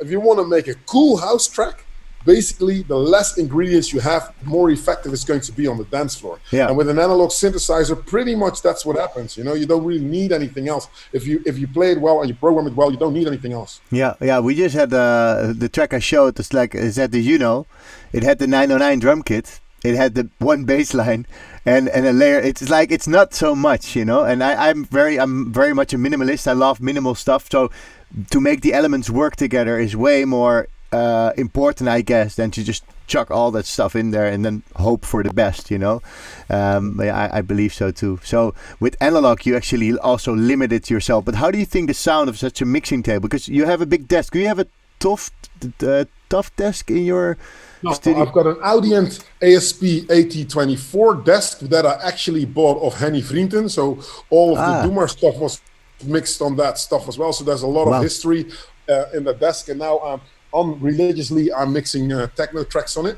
you want to make a cool house track, basically the less ingredients you have, the more effective it's going to be on the dance floor. And with an analog synthesizer, pretty much that's what happens. You know, you don't really need anything else. If you play it well and you program it well, you don't need anything else. Yeah. We just had the track I showed. It's like it had the 909 drum kit. It had the one bass line and a layer. It's like it's not so much, you know. And I'm very much a minimalist. I love minimal stuff. So to make the elements work together is way more important, I guess, than to just chuck all that stuff in there and then hope for the best, you know. I believe so too. So with analog, you actually also limited yourself. But how do you think the sound of such a mixing table? Because you have a big desk. Do you have a tough desk in your studio? I've got an Audient ASP AT24 desk that I actually bought of Henny Vrienden. So all of the Doomar stuff was mixed on that stuff as well. So there's a lot of history in the desk, and now religiously I'm mixing techno tracks on it.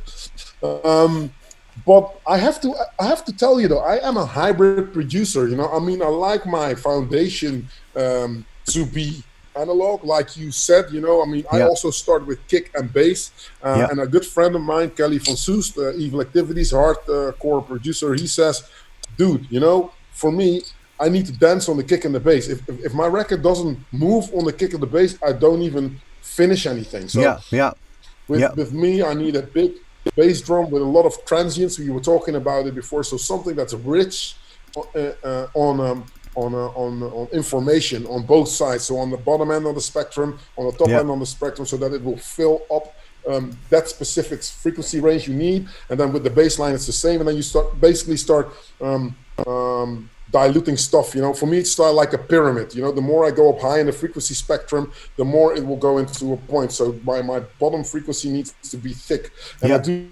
But I have to tell you though, I am a hybrid producer. You know, I mean, I like my foundation to be analog, like you said. You know, I mean, I also start with kick and bass. And a good friend of mine, Kelly van Soest, Evil Activities hardcore producer, he says, dude, you know, for me, I need to dance on the kick and the bass. If my record doesn't move on the kick and the bass, I don't even finish anything. So with me, I need a big bass drum with a lot of transients. We were talking about it before. So something that's rich on information on both sides. So on the bottom end of the spectrum, on the top end of the spectrum, so that it will fill up that specific frequency range you need. And then with the bass line, it's the same. And then you start diluting stuff. You know, for me, it's like a pyramid. You know, the more I go up high in the frequency spectrum, the more it will go into a point. So my bottom frequency needs to be thick. And I do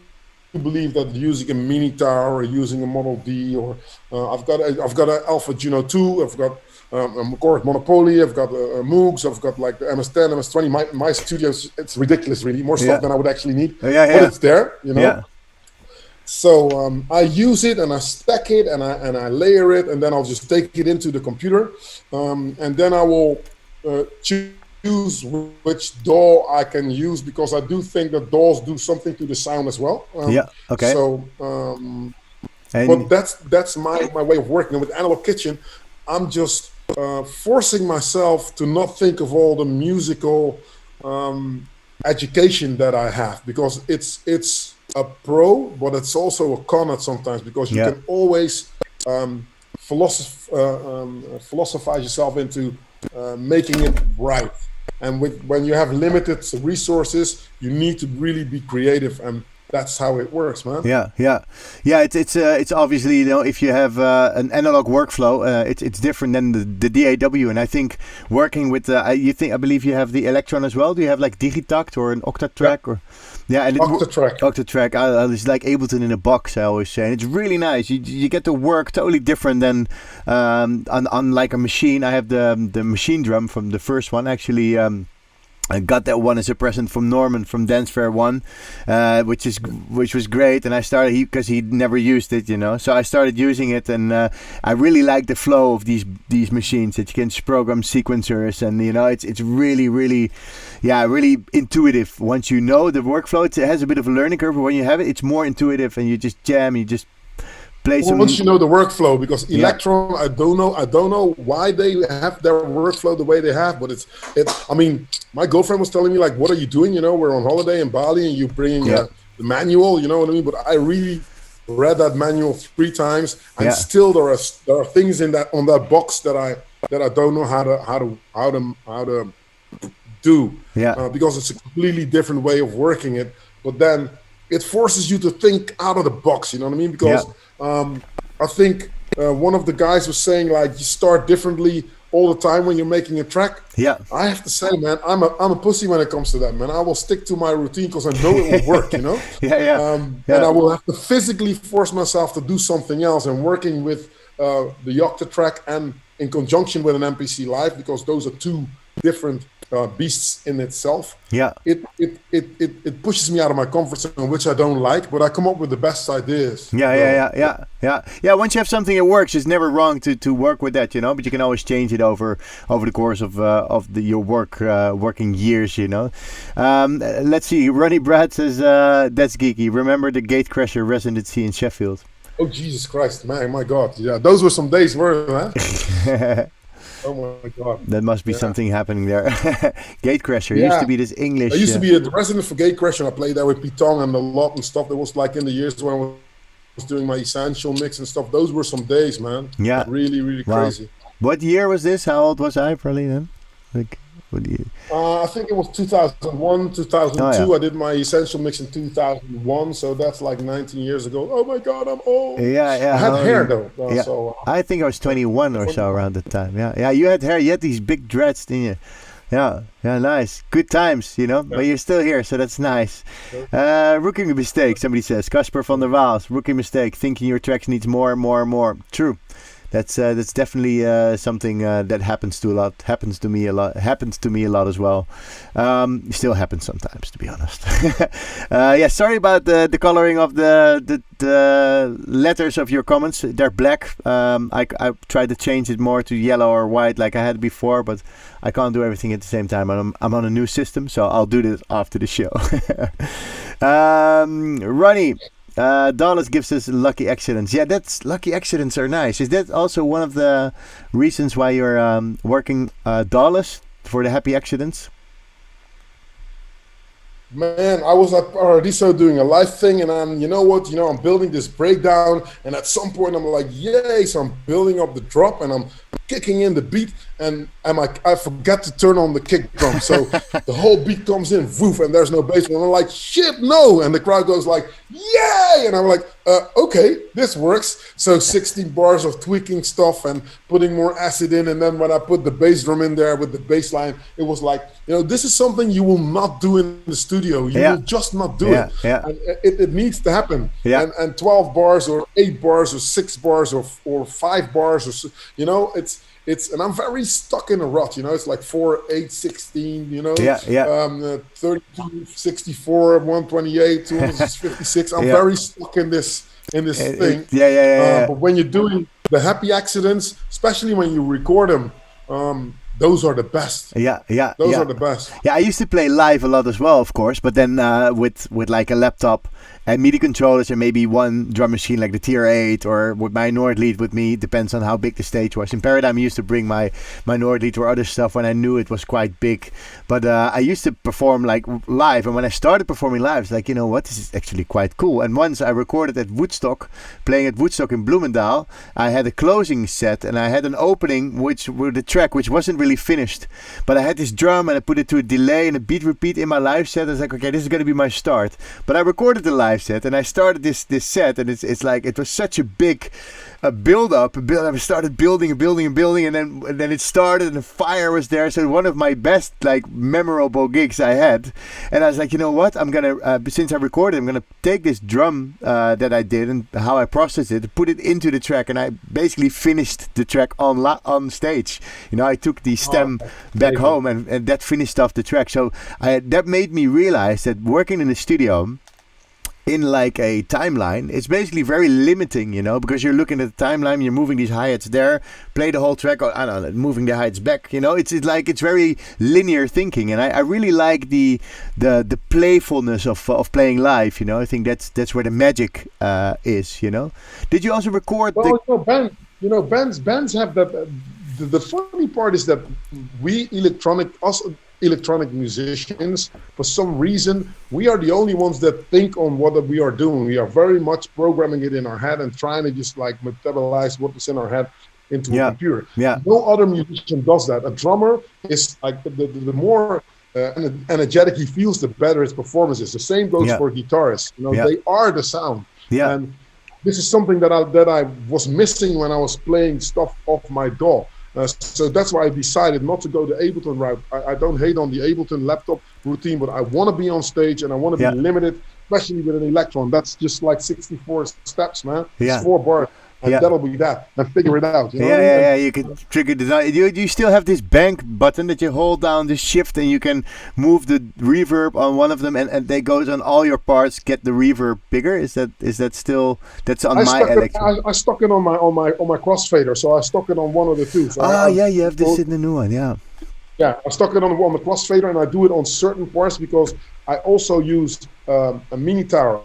believe that using a mini tower or using a Model D, or I've got an Alpha Juno 2, I've got of course Monopoly, I've got Moogs, I've got like the MS10, MS20. My studios, it's ridiculous, really, more stuff than I would actually need. But it's there, you know. So I use it and I stack it and I layer it, and then I'll just take it into the computer, and then I will choose which DAW I can use, because I do think that DAWs do something to the sound as well. So And that's my way of working. And with Analogkitchen, I'm just forcing myself to not think of all the musical education that I have, because it's a pro, but it's also a con at sometimes, because you can always philosophize yourself into making it right. And when you have limited resources, you need to really be creative, and that's how it works, man. Yeah. It's obviously, you know, if you have an analog workflow, it's different than the DAW. And I think working with I believe you have the Electron as well. Do you have like Digitact or an Octatrack or? Yeah, and Octatrack. It's like Ableton in a box, I always say. And it's really nice. You get to work totally different than on like a machine. I have the machine drum from the first one, actually. I got that one as a present from Norman from Dance Fair 1, which was great. And I started because he never used it, you know. So I started using it, and I really like the flow of these machines that you can program sequencers, and you know, it's really, really, really intuitive. Once you know the workflow, it has a bit of a learning curve, but when you have it, it's more intuitive, and you just jam, you just. Once you know the workflow, because Electron, I don't know why they have their workflow the way they have, but it's. I mean, my girlfriend was telling me, like, what are you doing? You know, we're on holiday in Bali, and you bring the manual. You know what I mean? But I really read that manual 3 times, and still there are things on that box that I don't know how to do. Because it's a completely different way of working it. But then it forces you to think out of the box. You know what I mean? Because I think one of the guys was saying, like, you start differently all the time when you're making a track. I have to say, man, I'm a pussy when it comes to that, man. I will stick to my routine because I know it will work, you know. And I will have to physically force myself to do something else. And working with the Octatrack and in conjunction with an MPC Live, because those are 2 different beasts in itself. It pushes me out of my comfort zone, which I don't like, but I come up with the best ideas. Once you have something that works, it's never wrong to work with that, you know. But you can always change it over the course of your working years, you know. Let's see. Ronnie Brad says that's geeky. Remember the Gatecrasher residency in Sheffield? Oh Jesus Christ, man! My God, yeah, those were some days, weren't man. Oh my God. That must be something happening there. Gatecrasher used to be this English. I used to be the resident for Gatecrasher. I played there with Pitong and a lot and stuff. That was like in the years when I was doing my essential mix and stuff. Those were some days, man. Yeah. Really, really crazy. What year was this? How old was I probably then? Like, what do you? I think it was 2001, 2002. I did my essential mix in 2001, so that's like 19 years ago. Oh my God, I'm old. I had hair though. So, I think I was 21 or so around that time. Yeah, you had hair. You had these big dreads, didn't you? Yeah, nice. Good times, you know. But you're still here, so that's nice. Rookie mistake. Somebody says Casper van der Waals. Rookie mistake. Thinking your tracks needs more and more and more. True. That's definitely something that happens to me a lot as well. Still happens sometimes, to be honest. Sorry about the coloring of the letters of your comments. They're black. I tried to change it more to yellow or white like I had before, but I can't do everything at the same time. I'm on a new system, so I'll do this after the show. Ronnie. Dallas gives us lucky accidents. Yeah, that's lucky accidents are nice. Is that also one of the reasons why you're working Dallas for the happy accidents? Man, I was at Paradiso doing a live thing, and I'm building this breakdown, and at some point I'm like, yay! So I'm building up the drop, and I'm kicking in the beat, and I forget to turn on the kick drum, so the whole beat comes in, woof, and there's no bass, and I'm like, shit, no! And the crowd goes like, yay! And I'm like, okay, this works. So 16 bars of tweaking stuff and putting more acid in, and then when I put the bass drum in there with the bass line, it was like, this is something you will not do in the studio. You will just not do it. And it needs to happen. And 12 bars or 8 bars or 6 bars or 5 bars or it's and I'm very stuck in a rut. It's like 4, 8, 16. 32, 64, 128, 256. I'm very stuck in this thing. But when you're doing the happy accidents, especially when you record them, those are the best. Those are the best. Yeah, I used to play live a lot as well, of course, but then with like a laptop and MIDI controllers and maybe one drum machine like the TR-8 or with my Nord lead with me, depends on how big the stage was. In Paradigm, I used to bring my Nord lead or other stuff when I knew it was quite big. But I used to perform like live, and when I started performing live, it's like, you know what, this is actually quite cool. And once I recorded at Woodstock, playing at Woodstock in Bloemendaal, I had a closing set and I had an opening with the track which wasn't really finished, but I had this drum and I put it to a delay and a beat repeat in my live set. I was like, okay, this is going to be my start. But I recorded the live set and I started this set, and it's like it was such a big build up. I started building and then it started and the fire was there. So one of my best like memorable gigs I had, and I was like, you know what, I'm gonna since I recorded, I'm gonna take this drum that I did and how I processed it, put it into the track, and I basically finished the track on stage. You know, I took the stem back home and that finished off the track. So that made me realize that working in the studio in like a timeline, it's basically very limiting, you know, because you're looking at the timeline, you're moving these hi-hats there, play the whole track, or I don't know, moving the hi-hats back, you know, it's like it's very linear thinking, and I really like the playfulness of playing live, you know. I think that's where the magic is, you know. Did you also record? Bands have that. The funny part is that we electronic musicians, for some reason, we are the only ones that think on what we are doing. We are very much programming it in our head and trying to just like metabolize what is in our head into a computer. No other musician does that. A drummer is like the more energetic he feels, the better his performance is. The same goes for guitarists. You know, they are the sound. And this is something that I was missing when I was playing stuff off my DAW. So that's why I decided not to go the Ableton route. I don't hate on the Ableton laptop routine, but I want to be on stage and I want to be limited, especially with an Electron. That's just like 64 steps, man. It's 4 bars. And that'll be that. And figure it out. You know you can trigger design. You still have this bank button that you hold down the shift and you can move the reverb on one of them, and they goes on all your parts, get the reverb bigger. Is that still that's on my Electron? I stuck it on my crossfader, so I stuck it on one of the two. So you have this in the new one, Yeah, I stuck it on the crossfader, and I do it on certain parts because I also used a mini tower,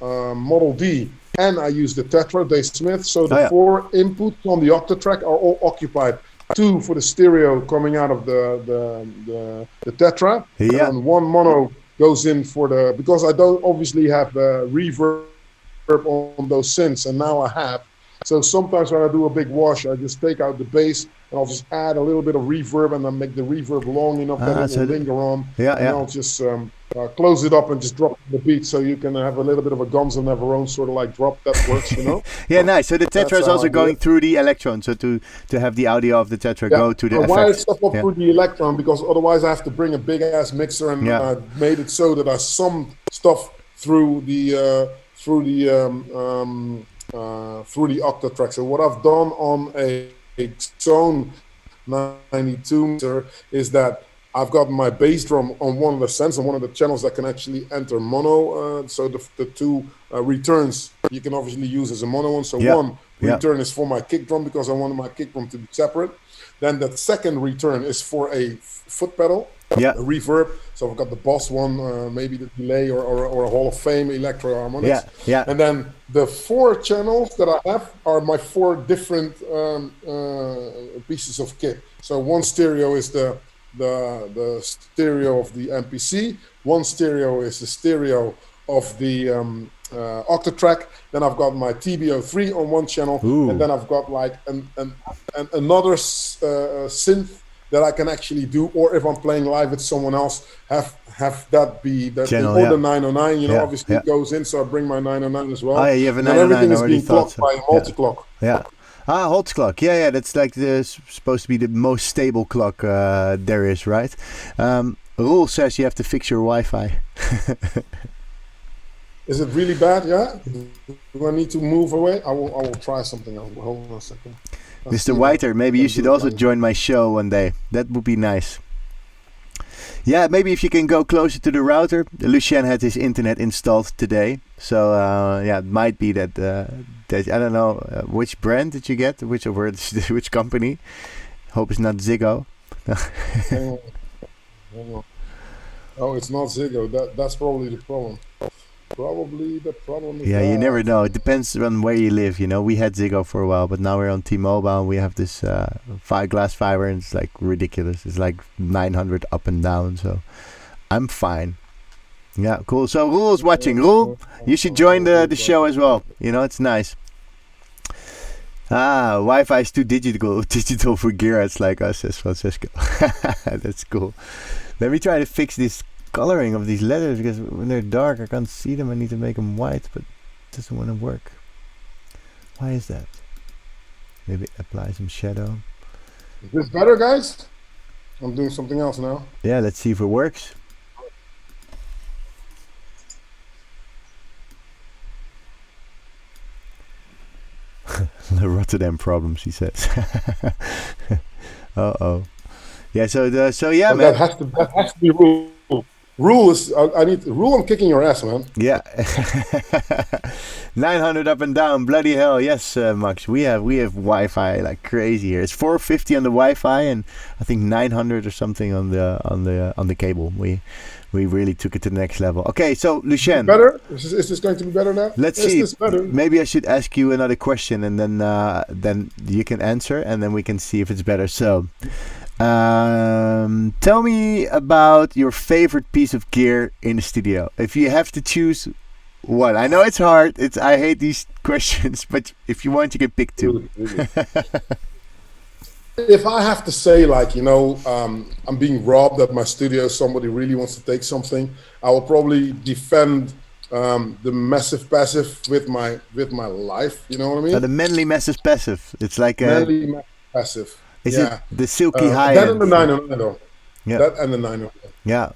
Model D. And I use the Tetra, Dave Smith, so the 4 inputs on the Octatrack are all occupied. 2 for the stereo coming out of the Tetra, and 1 mono goes in for because I don't obviously have reverb on those synths, and now I have. So sometimes when I do a big wash, I just take out the bass and I'll just add a little bit of reverb, and then make the reverb long enough that it will linger on. And I'll just close it up and just drop the beat, so you can have a little bit of a Guns N' Roses sort of like drop that works, you know. Nice. So the Tetra is also going through the Electron, so to have the audio of the Tetra go to the effects. I wired stuff up through the Electron because otherwise I have to bring a big ass mixer, and I made it so that I summed stuff through the Octatrack. So what I've done on a Zone 92 mixer is that I've got my bass drum on one of the sends, on one of the channels that can actually enter mono. So the 2 returns you can obviously use as a mono one. So one return is for my kick drum because I wanted my kick drum to be separate. Then the second return is for a foot pedal, a reverb. So I've got the Boss one, maybe the delay or a Hall of Fame electro harmonics. And then the 4 channels that I have are my 4 different pieces of kit. So one stereo is the stereo of the MPC, one stereo is the stereo of the Octatrack, then I've got my TB03 on one channel, and then I've got like another synth that I can actually do, or if I'm playing live with someone else, have that be that channel, the 909, you know, obviously it goes in, so I bring my 909 as well. You have a 909 everything is being clocked by a multi-clock. Holtz clock. That's like supposed to be the most stable clock there is, right? Rule says you have to fix your Wi-Fi. Is it really bad? Yeah. Do I need to move away? I will try something else. Hold on a second. Mr. Whiter, maybe you should also join my show one day. That would be nice. Yeah, maybe if you can go closer to the router. Lucien had his internet installed today, so it might be that I don't know which brand did you get, which company. Hope it's not Ziggo. Hang on, hang on. Oh, it's not Ziggo. That's probably the problem. Probably the problem is Yeah, you never that. know. It depends on where you live. You know, we had Ziggo for a while, but now we're on T-Mobile. And we have this glass fiber, and it's like ridiculous. It's like 900 up and down. So I'm fine. Yeah, cool. So Roel's watching. Roel, you should join the show as well. You know, it's nice. Wi-Fi is too digital for gearheads like us, says Francisco. That's cool. Let me try to fix this coloring of these letters, because when they're dark I can't see them. I need to make them white, but it doesn't want to work. Why is that? Maybe apply some shadow. Is this better, guys? I'm doing something else now. Yeah, let's see if it works. The Rotterdam problems, he says. Uh-oh. Yeah, so yeah, But man. that has to be Rule. Rule is I need Rule. I'm kicking your ass, man. Yeah. 900 up and down, bloody hell. Yes, Max. We have Wi-Fi like crazy here. It's 450 on the Wi-Fi and I think 900 or something on the cable. We really took it to the next level. Okay, so Lucien. Better? Is this going to be better now? Let's is see. This better? Maybe I should ask you another question, and then you can answer, and then we can see if it's better. So, tell me about your favorite piece of gear in the studio. If you have to choose one, I know it's hard. I hate these questions, but if you want, you can pick two. If I have to say, like, I'm being robbed at my studio, somebody really wants to take something, I will probably defend the massive passive with my life. You know what I mean? The manly massive passive. It's like a manly passive. Is yeah. it the silky high that end? and the 909 though. Yeah. That and the 909. Yeah.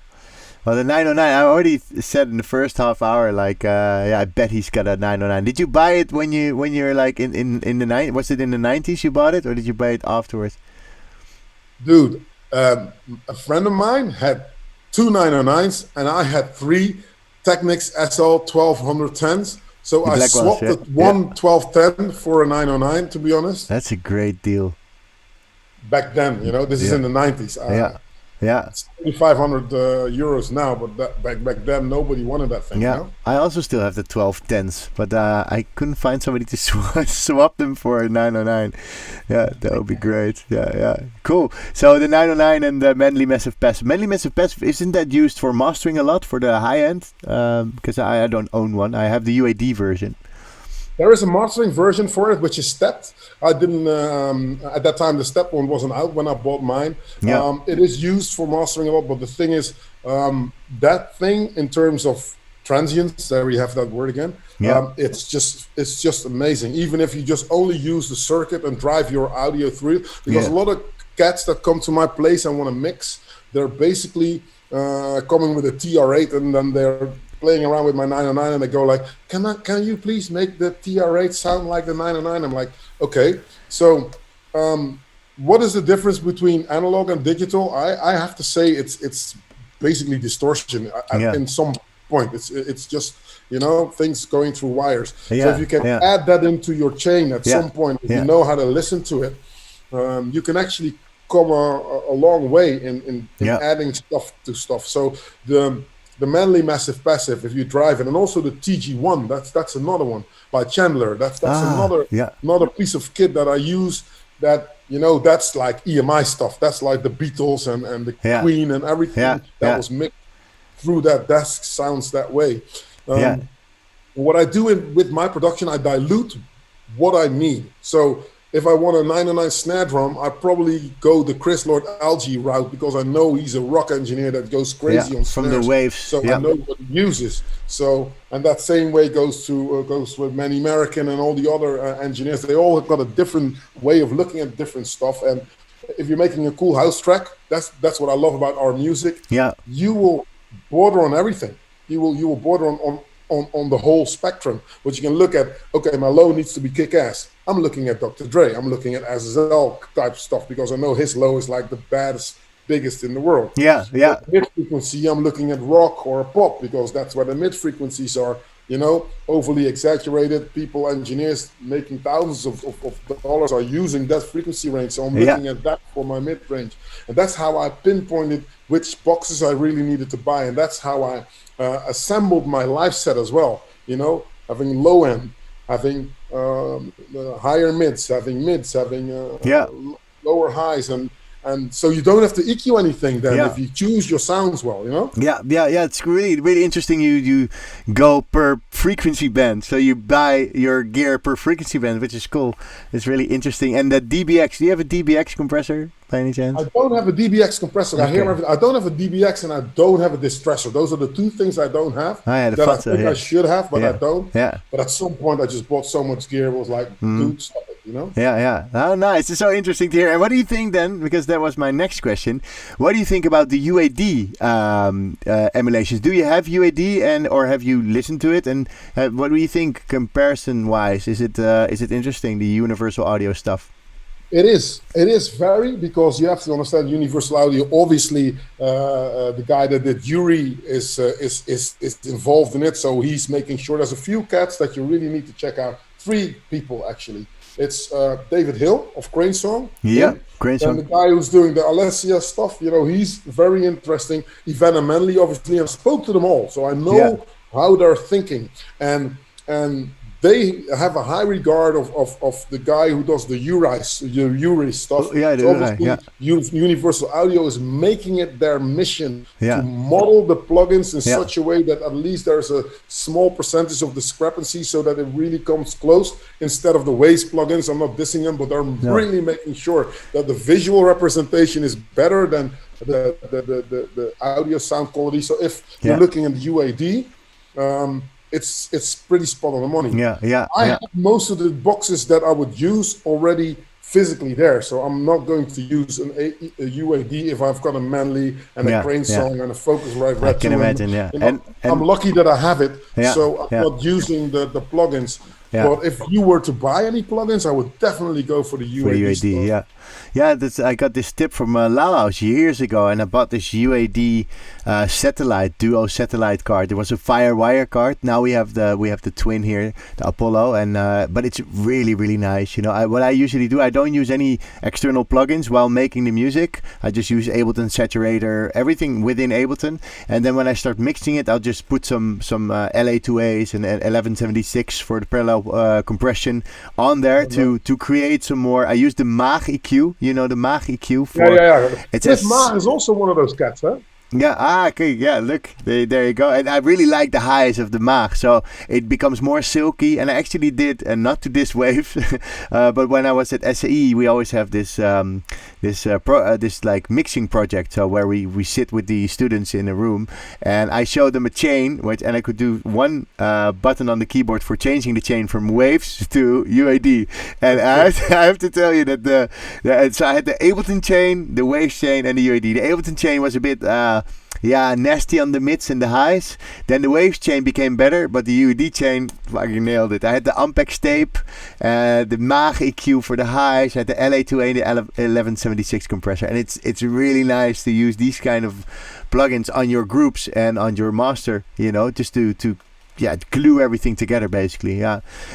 Well, the 909, I already said in the first half hour, like, I bet he's got a 909. Did you buy it when you're like in the 90s? Was it in the 90s you bought it, or did you buy it afterwards? Dude, a friend of mine had two 909s, and I had three Technics SL 1210s. So I swapped the 1210 for a 909, to be honest. That's a great deal. Back then, this is in the 90s. Yeah. It's 3,500 euros now, but back then nobody wanted that thing. Yeah, I also still have the 1210s, but I couldn't find somebody to swap them for a 909. Yeah, that would be great. Yeah, cool. So the 909 and the Manly Massive Passive. Manly Massive Passive, isn't that used for mastering a lot for the high end? Because I don't own one. I have the UAD version. There is a mastering version for it, which is stepped. I didn't, at that time, the step one wasn't out when I bought mine. Yeah. It is used for mastering a lot, but the thing is, that thing in terms of transience, there we have that word again, it's just amazing. Even if you just only use the circuit and drive your audio through, because a lot of cats that come to my place and want to mix, they're basically coming with a TR8 and then they're playing around with my 909 and they go like, can you please make the TR8 sound like the 909? I'm like, okay. So what is the difference between analog and digital? I have to say it's basically distortion in some point. It's just, things going through wires. So if you can add that into your chain at some point, if you know how to listen to it, you can actually come a long way in adding stuff to stuff. So the Manly Massive Passive, if you drive it, and also the TG1, that's another one by Chandler. That's another piece of kit that I use. That that's like EMI stuff. That's like the Beatles and the Queen and everything that was mixed through that desk sounds that way. What I do with my production, I dilute what I need. So if I want a 909 snare drum, I probably go the Chris Lord Algie route because I know he's a rock engineer that goes crazy on snares. From the waves. So I know what he uses. So, and that same way goes with Manny American and all the other engineers. They all have got a different way of looking at different stuff. And if you're making a cool house track, that's what I love about our music. Yeah, you will border on everything. You will border on the whole spectrum, but you can look at, okay, my low needs to be kick-ass. I'm looking at Dr. Dre. I'm looking at Azazel type stuff because I know his low is like the baddest, biggest in the world. Yeah. Mid frequency, I'm looking at rock or pop because that's where the mid frequencies are. overly exaggerated. People, engineers making thousands of dollars are using that frequency range. So I'm looking at that for my mid-range. And that's how I pinpointed which boxes I really needed to buy. And that's how I assembled my live set as well. Having low end, having higher mids, having lower highs, and so you don't have to EQ anything then if you choose your sounds well, Yeah. It's really interesting. You go per frequency band, so you buy your gear per frequency band, which is cool. It's really interesting. And the DBX, do you have a DBX compressor by any chance? I don't have a DBX compressor. Okay. I don't have a DBX and I don't have a distressor. Those are the two things I don't have that I think I should have, but I don't. Yeah. But at some point I just bought so much gear, it was like, dude, stop it. Yeah. Oh, nice. It's so interesting to hear. And what do you think then? Because that was my next question. What do you think about the UAD emulations? Do you have UAD or have you listened to it? And what do you think comparison-wise? Is it interesting, the universal audio stuff? It is very, because you have to understand universal audio. Obviously, the guy that did Yuri is involved in it, so he's making sure. There's a few cats that you really need to check out. 3 people actually. It's David Hill of Crane Song. Yeah, Crane Song. And the guy who's doing the Alessia stuff, he's very interesting. Ivana Manley, obviously, I spoke to them all, so I know how they're thinking. And they have a high regard of the guy who does the Uri stuff. Universal Audio is making it their mission to model the plugins in such a way that at least there's a small percentage of discrepancy, so that it really comes close, instead of the waste plugins. I'm not dissing them, but they're really making sure that the visual representation is better than the audio sound quality. So if you're looking at the UAD, it's pretty spot on the money. I have most of the boxes that I would use already physically there, so I'm not going to use a UAD if I've got a Manley and a Crane Song and a Focusrite. I can imagine. And I'm lucky that I have it, so I'm not using the plugins. But if you were to buy any plugins, I would definitely go for the UAD. I got this tip from Lauhaus years ago, and I bought this UAD duo satellite card. There was a FireWire card. Now we have the twin here, the Apollo, and but it's really, really nice. What I usually do, I don't use any external plugins while making the music. I just use Ableton Saturator, everything within Ableton, and then when I start mixing it, I'll just put some LA2As and 1176 for the parallel compression on there to create some more. I use the Maag EQ, the Maag EQ for. This Maag is also one of those cats, huh? Okay, look, there you go. And I really like the highs of the Maag, so it becomes more silky. And I actually did, and not to this wave, but when I was at SAE, we always have this like mixing project, so where we sit with the students in a room, and I showed them a chain, and I could do one button on the keyboard for changing the chain from waves to UAD. And I have to tell you that so I had the Ableton chain, the waves chain, and the UAD. The Ableton chain was a bit nasty on the mids and the highs. Then the waves chain became better, but the UAD chain fucking nailed it. I had the Ampex tape, the Maag EQ for the highs, I had the LA2A and the 1176 compressor, and it's really nice to use these kind of plugins on your groups and on your master, just to glue everything together, basically.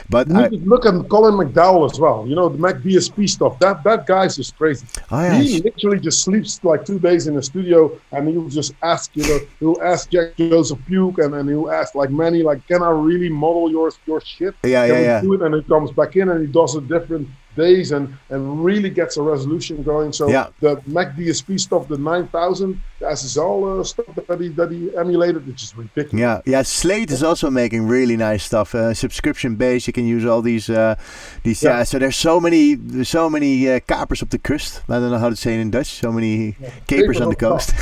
But look at Colin McDowell as well. The Mac DSP stuff. That guy's just crazy. He literally just sleeps like 2 days in the studio, and he'll just ask, he'll ask Jack Joseph Puke, and he'll ask like Manny, like, can I really model your shit? Can we do it? And he comes back in and he does it different days and really gets a resolution going. So the Mac DSP stuff, the 9000, the SSL stuff that he emulated, it's just ridiculous. Slate is also making really nice stuff. Subscription based, you can use all these. So there's so many kapers op de kust. I don't know how to say it in Dutch. So many capers on the coast.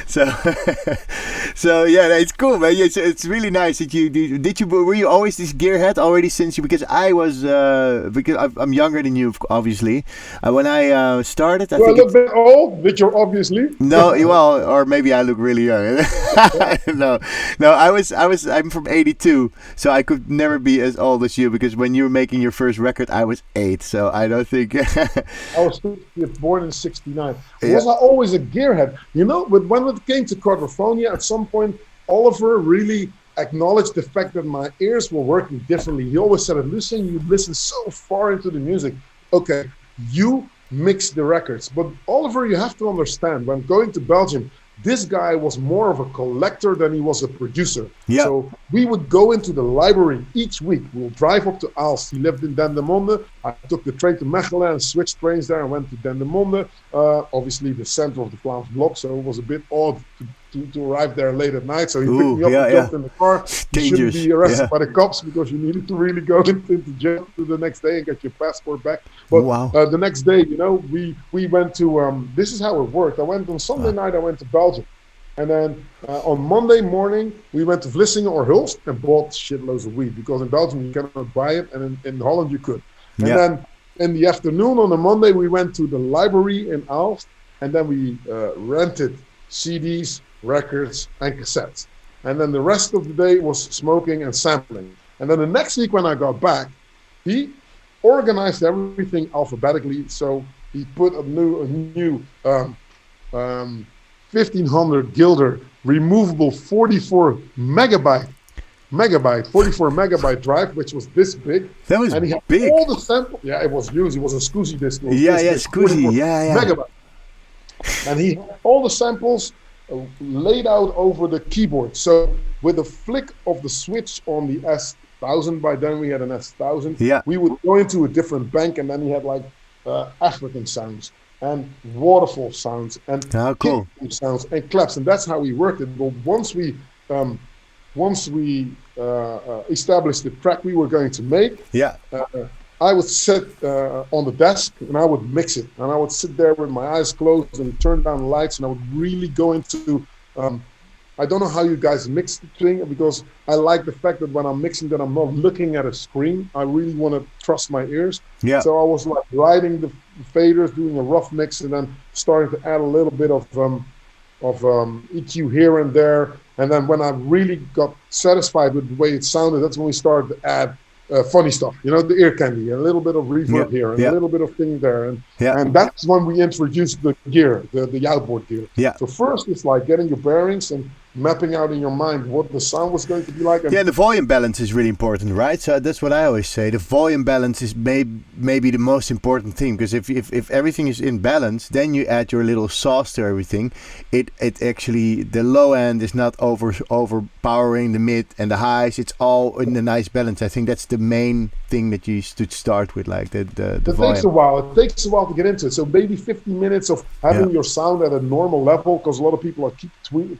so it's cool, man. It's really nice that were you always this gearhead already since because I was. Because I'm younger than you, obviously. When I started, I think look a bit old, but you're obviously. No, or maybe I look really young. No. I'm from '82, so I could never be as old as you because when you were making your first record, I was 8. So I don't think. I was born in '69. Was I always a gearhead? But when it came to Quadrophonia, at some point, Oliver really acknowledged the fact that my ears were working differently. He always said, Lucien, you listen so far into the music. Okay, you mix the records. But Oliver, you have to understand, when going to Belgium, this guy was more of a collector than he was a producer. Yeah. So we would go into the library each week. We'll drive up to Aalst. He lived in Dendermonde. I took the train to Mechelen and switched trains there and went to Dendermonde. Obviously the center of the Vlaams block, so it was a bit odd to arrive there late at night. So he picked me up and jumped in the car. You shouldn't be arrested by the cops because you needed to really go into jail the next day and get your passport back. But the next day, you know, we went to, this is how it worked. I went on Sunday night, I went to Belgium. And then on Monday morning, we went to Vlissingen or Hulst and bought shitloads of weed, because in Belgium you cannot buy it, and in Holland you could. And then in the afternoon on the Monday, we went to the library in Aalst, and then we rented CDs, records, and cassettes. And then the rest of the day was smoking and sampling. And then the next week when I got back, he organized everything alphabetically. So he put a new 1500 guilder removable 44 megabyte drive, which was this big. That was, and he had big. All the samples. Yeah, it was huge. It was a SCSI disc. SCSI. Megabyte. And he had all the samples laid out over the keyboard. So with a flick of the switch on the S1000, by then we had an S1000. We would go into a different bank, and then he had like African sounds and waterfall sounds and sounds and claps, and that's how we worked it. But once we established the track we were going to make, I would sit on the desk and I would mix it, and I would sit there with my eyes closed and turn down the lights, and I would really go into I don't know how you guys mix the thing, because I like the fact that when I'm mixing that I'm not looking at a screen. I really want to trust my ears. So I was like riding the faders, doing a rough mix, and then starting to add a little bit of EQ here and there. And then when I really got satisfied with the way it sounded, that's when we started to add funny stuff, you know, the ear candy, a little bit of reverb here, and a little bit of thing there, and that's when we introduced the gear, the outboard gear. So first it's like getting your bearings and mapping out in your mind what the sound was going to be like. And the volume balance is really important, right? So that's what I always say. The volume balance is maybe the most important thing, because if everything is in balance, then you add your little sauce to everything. It actually, the low end is not overpowering the mid and the highs. It's all in a nice balance. I think that's the main thing that you should start with, like the volume. It takes a while to get into it. So maybe 15 minutes of having your sound at a normal level, because a lot of people keep tweaking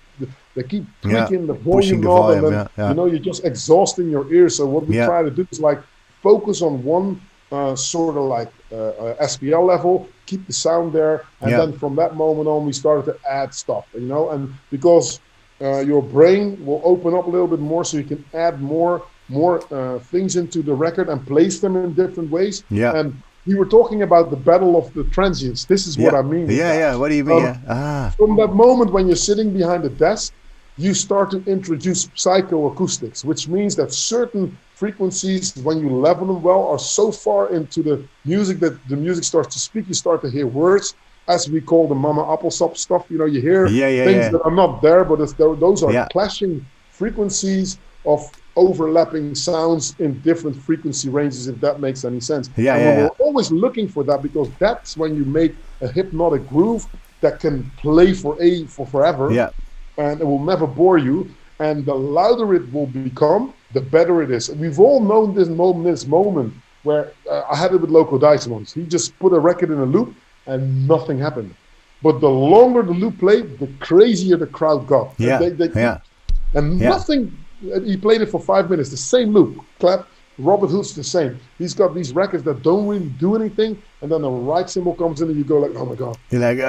the volume knob, and then you know, you're just exhausting your ears. So what we try to do is like focus on one sort of like SPL level, keep the sound there, and then from that moment on we started to add stuff, you know, and because your brain will open up a little bit more, so you can add more things into the record and place them in different ways. And we were talking about the battle of the transients. This is what I mean. What do you mean? From that moment when you're sitting behind the desk, you start to introduce psychoacoustics, which means that certain frequencies, when you level them well, are so far into the music that the music starts to speak. You start to hear words, as we call the Mama Appelsap stuff. You know, you hear things that are not there, but those are clashing frequencies of overlapping sounds in different frequency ranges, if that makes any sense. We're always looking for that, because that's when you make a hypnotic groove that can play for forever. And it will never bore you. And the louder it will become, the better it is. We've all known this moment where I had it with Loco Dice once. He just put a record in a loop and nothing happened. But the longer the loop played, the crazier the crowd got. And nothing. He played it for 5 minutes, the same loop, clap. Robert Hood's the same. He's got these records that don't really do anything, and then the right cymbal comes in and you go like, oh my god. You're like,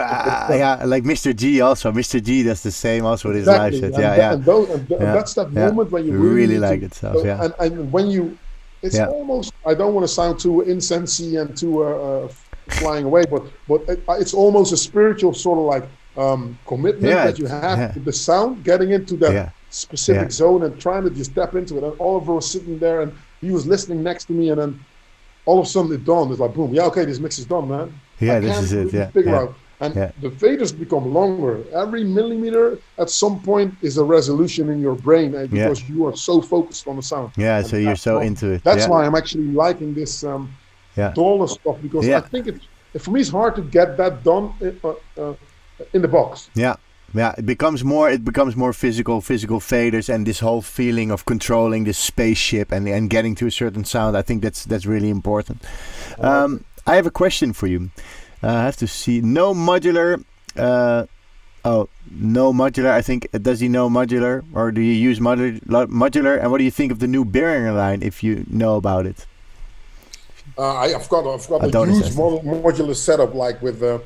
like Mr. G also. Mr. G does the same also with his live set. That's that moment when you really like it. And when you, it's almost, I don't want to sound too incensey and too flying away, but it's almost a spiritual sort of like commitment that you have to the sound, getting into that specific zone and trying to just step into it. And Oliver was sitting there and he was listening next to me, and then all of a sudden it dawned. It's like, boom, okay, this mix is done, man. This is it. Figure out. And Yeah. the faders become longer. Every millimeter at some point is a resolution in your brain Yeah. because you are so focused on the sound. Yeah. And So you're so into it. that's Yeah. why I'm actually liking this Yeah. dollar stuff, because I Yeah. think for me it's hard to get that done in the box. Yeah. Yeah, it becomes more physical faders, and this whole feeling of controlling this spaceship and getting to a certain sound. I think that's really important. I have a question for you. I have to see. No modular. No modular. I think, does he know modular, or do you use modular? And what do you think of the new Behringer line, if you know about it? I've got a huge modular setup, like with a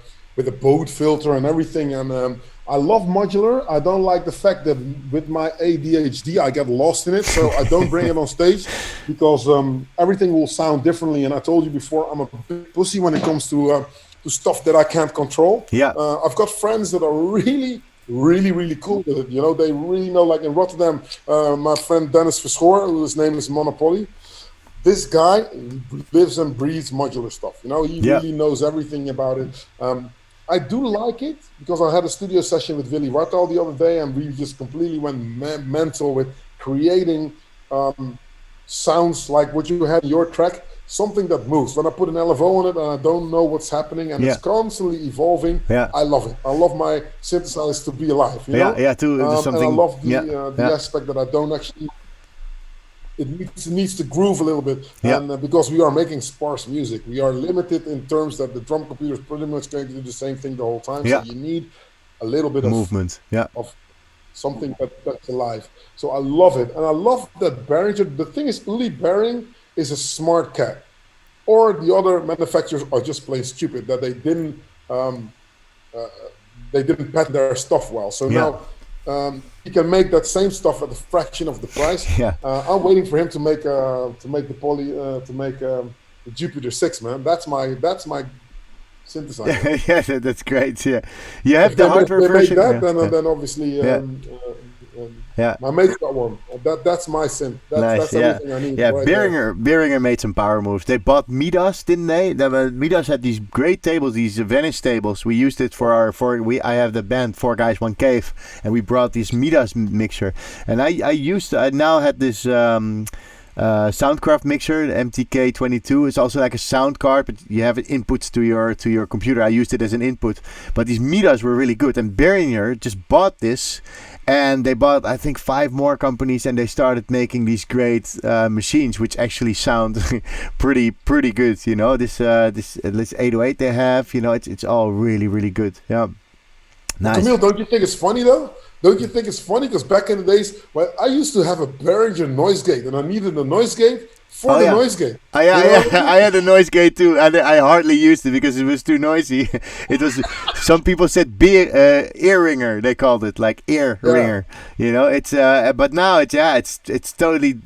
boat filter and everything, and I love modular. I don't like the fact that with my ADHD I get lost in it, so I don't bring it on stage, because everything will sound differently. And I told you before, I'm a big pussy when it comes to stuff that I can't control. Yeah. I've got friends that are really cool with it. You know, they really know. Like in Rotterdam, my friend Dennis Verschoor, whose name is Monopoly. This guy lives and breathes modular stuff. You know, he really knows everything about it. I do like it, because I had a studio session with Willy Wartaal the other day, and we just completely went mental with creating sounds like what you had in your track, something that moves. When I put an LFO on it and I don't know what's happening, and it's constantly evolving, I love it. I love my synthesizers to be alive. You know? Something. And I love the aspect that I don't actually. It needs to groove a little bit, and because we are making sparse music, we are limited in terms that the drum computer is pretty much going to do the same thing the whole time. So you need a little bit movement, of something that's alive. So I love it, and I love that Behringer. The thing is, Uli Behring is a smart cat, or the other manufacturers are just plain stupid that they didn't patent their stuff well. So now. He can make that same stuff at a fraction of the price. I'm waiting for him to make the Jupiter 6, man. That's my synthesizer. Yeah, that's great. Yeah, you have the hardware version. Then obviously. My mate's got one. That's my synth. That's everything I need. Yeah, right. Behringer made some power moves. They bought Midas, didn't they? Midas had these great tables, these Venice tables. We used it for I have the band 4 Guys 1 Cave, and we brought this Midas mixer. And I now had this Soundcraft mixer, the MTK22. It's also like a sound card, but you have inputs to your computer. I used it as an input, but these Midas were really good. And Behringer just bought this. And they bought, I think, 5 more companies, and they started making these great machines, which actually sound pretty good. You know, this 808 they have. You know, it's all really good. Yeah, nice. Camiel, don't you think it's funny though? Don't you think it's funny? Because back in the days, well, I used to have a Behringer noise gate, and I needed a noise gate for the noise gate. I had a noise gate too, and I hardly used it because it was too noisy. It was, some people said ear ringer, they called it, like ear ringer. You know, it's but now it's totally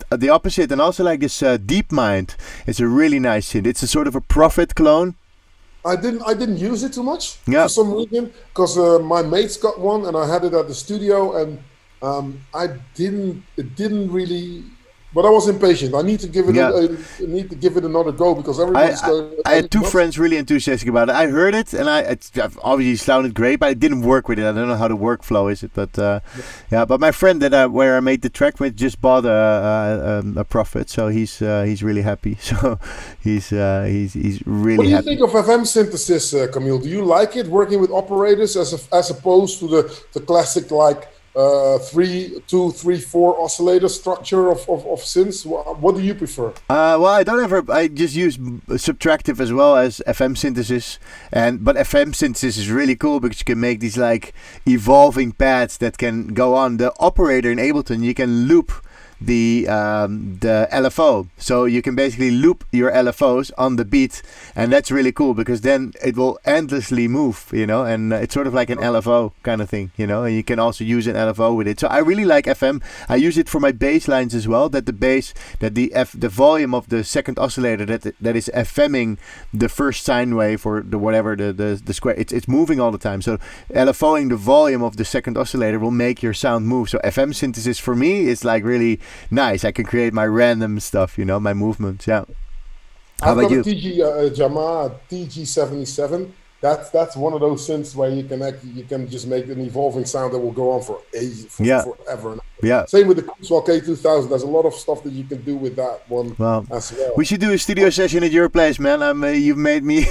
the opposite. And also like this DeepMind, it's a really nice synth. It's a sort of a Prophet clone. I didn't use it too much for some reason, because my mates got one and I had it at the studio, and it didn't really. But I was impatient. I need to give it another go, because everybody's going. I had 2 friends really enthusiastic about it. I heard it, and it obviously sounded great, but I didn't work with it. I don't know how the workflow is, but But my friend where I made the track with just bought a Prophet, so he's really happy. So he's really. What do you happy. think of FM synthesis, Camiel? Do you like it, working with operators as opposed to the classic 3, 2, 3, 4 oscillator structure of synths? What do you prefer? Well, I just use subtractive as well as FM synthesis, but FM synthesis is really cool because you can make these like evolving pads that can go on. The operator in Ableton, you can loop the LFO, so you can basically loop your LFOs on the beat, and that's really cool because then it will endlessly move, you know, and it's sort of like an LFO kind of thing, you know, and you can also use an LFO with it. So I really like FM. I use it for my bass lines as well, that the volume of the second oscillator that is FMing the first sine wave or the square, it's moving all the time. So LFOing the volume of the second oscillator will make your sound move. So FM synthesis for me is like really nice. I can create my random stuff, you know, my movements. Yeah. How about you? I've got a Yamaha TG77 that's one of those synths where you can just make an evolving sound that will go on for ages, forever. Yeah. Same with the Kurzweil K2000. There's a lot of stuff that you can do with that one as well. We should do a studio session at your place, man. You've made me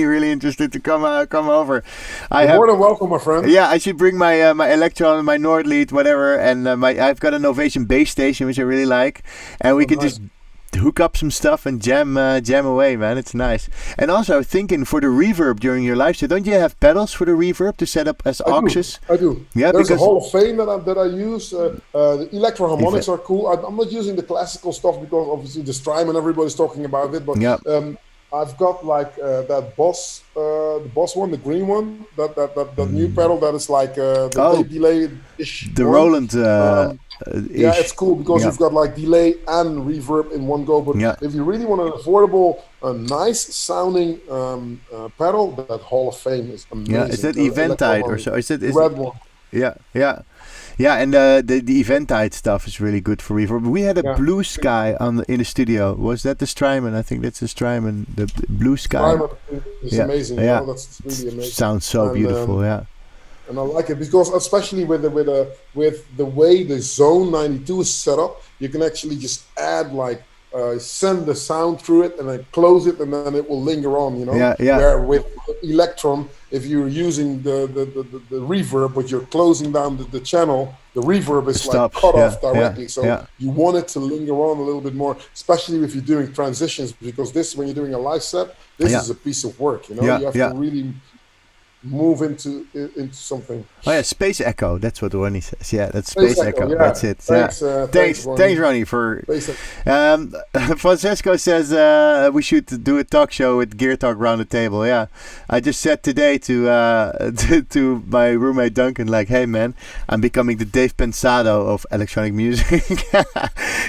really interested to come over. You're more than welcome, my friend. Yeah, I should bring my my Electron and my Nord lead, whatever, and I've got an Ovation bass station which I really like, and we can just hook up some stuff and jam away, man. It's nice. And also, I was thinking for the reverb during your live show, don't you have pedals for the reverb to set up as auxes? I do. Yeah, there's a Hall of Fame that I use. The electro harmonics are cool. I'm not using the classical stuff because obviously the Strymon, everybody's talking about it. But I've got like that Boss, the Boss one, the green one, that new pedal that is like the delay-ish. The one. Roland. Yeah, it's cool because you've got like delay and reverb in one go. But if you really want an affordable, nice sounding pedal, that Hall of Fame is amazing. Yeah, is that Eventide or so? Is it red one? Yeah, and the Eventide stuff is really good for reverb. We had a Blue Sky in the studio. Was that the Strymon? I think that's the Strymon. The Blue Sky. Strymon is amazing. Yeah, that's really amazing. Sounds so beautiful. And I like it because, especially with the way the Zone 92 is set up, you can actually just add like send the sound through it and then close it, and then it will linger on. You know. Where with Electron, if you're using the reverb, but you're closing down the channel, the reverb is like cut off directly. So you want it to linger on a little bit more, especially if you're doing transitions, because when you're doing a live set, this is a piece of work. You know, you have to really move into something. Oh yeah, Space Echo. That's what Ronnie says. Yeah, that's Space Echo. Yeah. That's it. Thanks, Ronnie, for. Francesco says we should do a talk show with Gear Talk round the table. Yeah, I just said today to my roommate Duncan, like, hey man, I'm becoming the Dave Pensado of electronic music.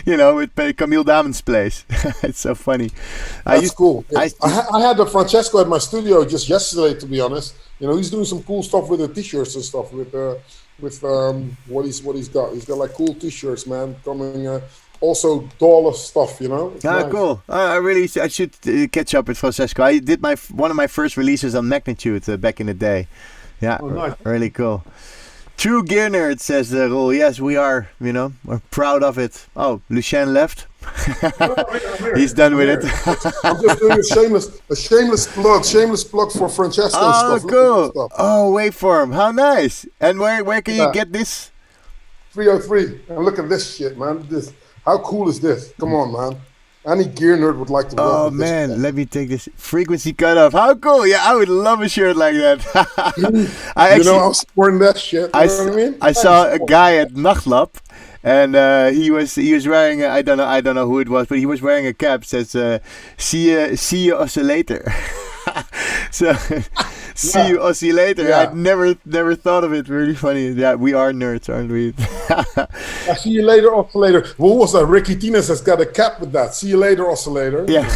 You know, with Camiel Daamen's place. It's so funny. That's cool. I had Francesco at my studio just yesterday, to be honest. You know, he's doing some cool stuff with the t-shirts and stuff with what he's got. He's got like cool t-shirts, man, coming. Also dollar stuff, you know. Nice. Cool. I should catch up with Francesco. I did one of my first releases on Magnitude back in the day. Yeah, nice. Really cool. True Gear Nerd, says Roel. Yes, we are. You know, we're proud of it. Oh, Lucien left. He's done with it. I'm just doing a shameless plug for Francesco stuff. Oh, cool. Oh, Waveform. How nice. And where can you get this? 303. And look at this shit, man. How cool is this? Come on, man. Any gear nerd would like to work with man, this. Let me take this frequency cutoff. How cool! Yeah, I would love a shirt like that. I was supporting that shit. You know what I mean? I saw a guy at Nachtlab, and he was wearing I don't know who it was, but he was wearing a cap that says see you oscillator. So see you oscillator. Yeah. I'd never thought of it. Really funny. Yeah, we are nerds, aren't we? I see you later, oscillator. What was that? Ricky Tines has got a cap with that. See you later, oscillator. Yeah.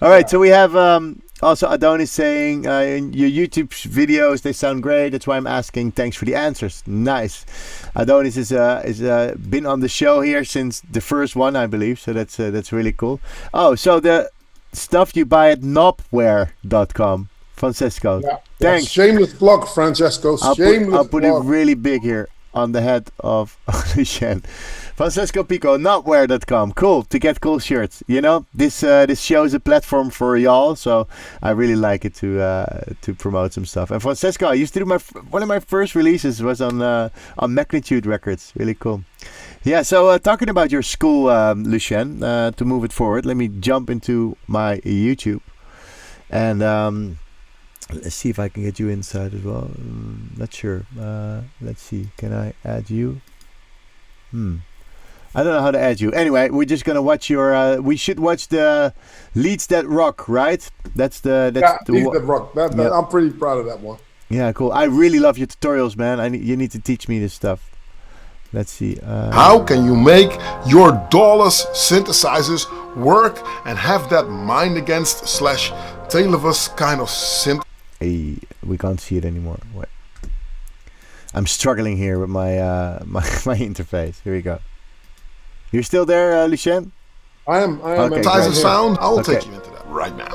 All right. So we have also Adonis saying in your YouTube videos they sound great. That's why I'm asking. Thanks for the answers. Nice. Adonis is been on the show here since the first one, I believe. So that's really cool. Oh, so the stuff you buy at knobware.com. Francesco. Yeah. Thanks. Shameless plug, Francesco. I'll put it really big here on the head of Lucien. Francesco Pico, knobware.com. Cool, to get cool shirts. You know, this show is a platform for y'all, so I really like it to promote some stuff. And Francesco, I used to do one of my first releases was on Magnitude Records. Really cool. Yeah, so talking about your school, Lucien, to move it forward, let me jump into my YouTube. And let's see if I can get you inside as well. Not sure. Let's see. Can I add you? I don't know how to add you. Anyway, we're just gonna watch your. We should watch the Leads That Rock, right? That's the Leads That Rock. I'm pretty proud of that one. Yeah, cool. I really love your tutorials, man. You need to teach me this stuff. Let's see. How can you make your DAWless synthesizers work and have that mind against / tailorless kind of synth? Hey, we can't see it anymore. Wait. I'm struggling here with my my interface. Here we go. You're still there, Lucien? I am. Okay, synthesizer sound. I will take you into that right now.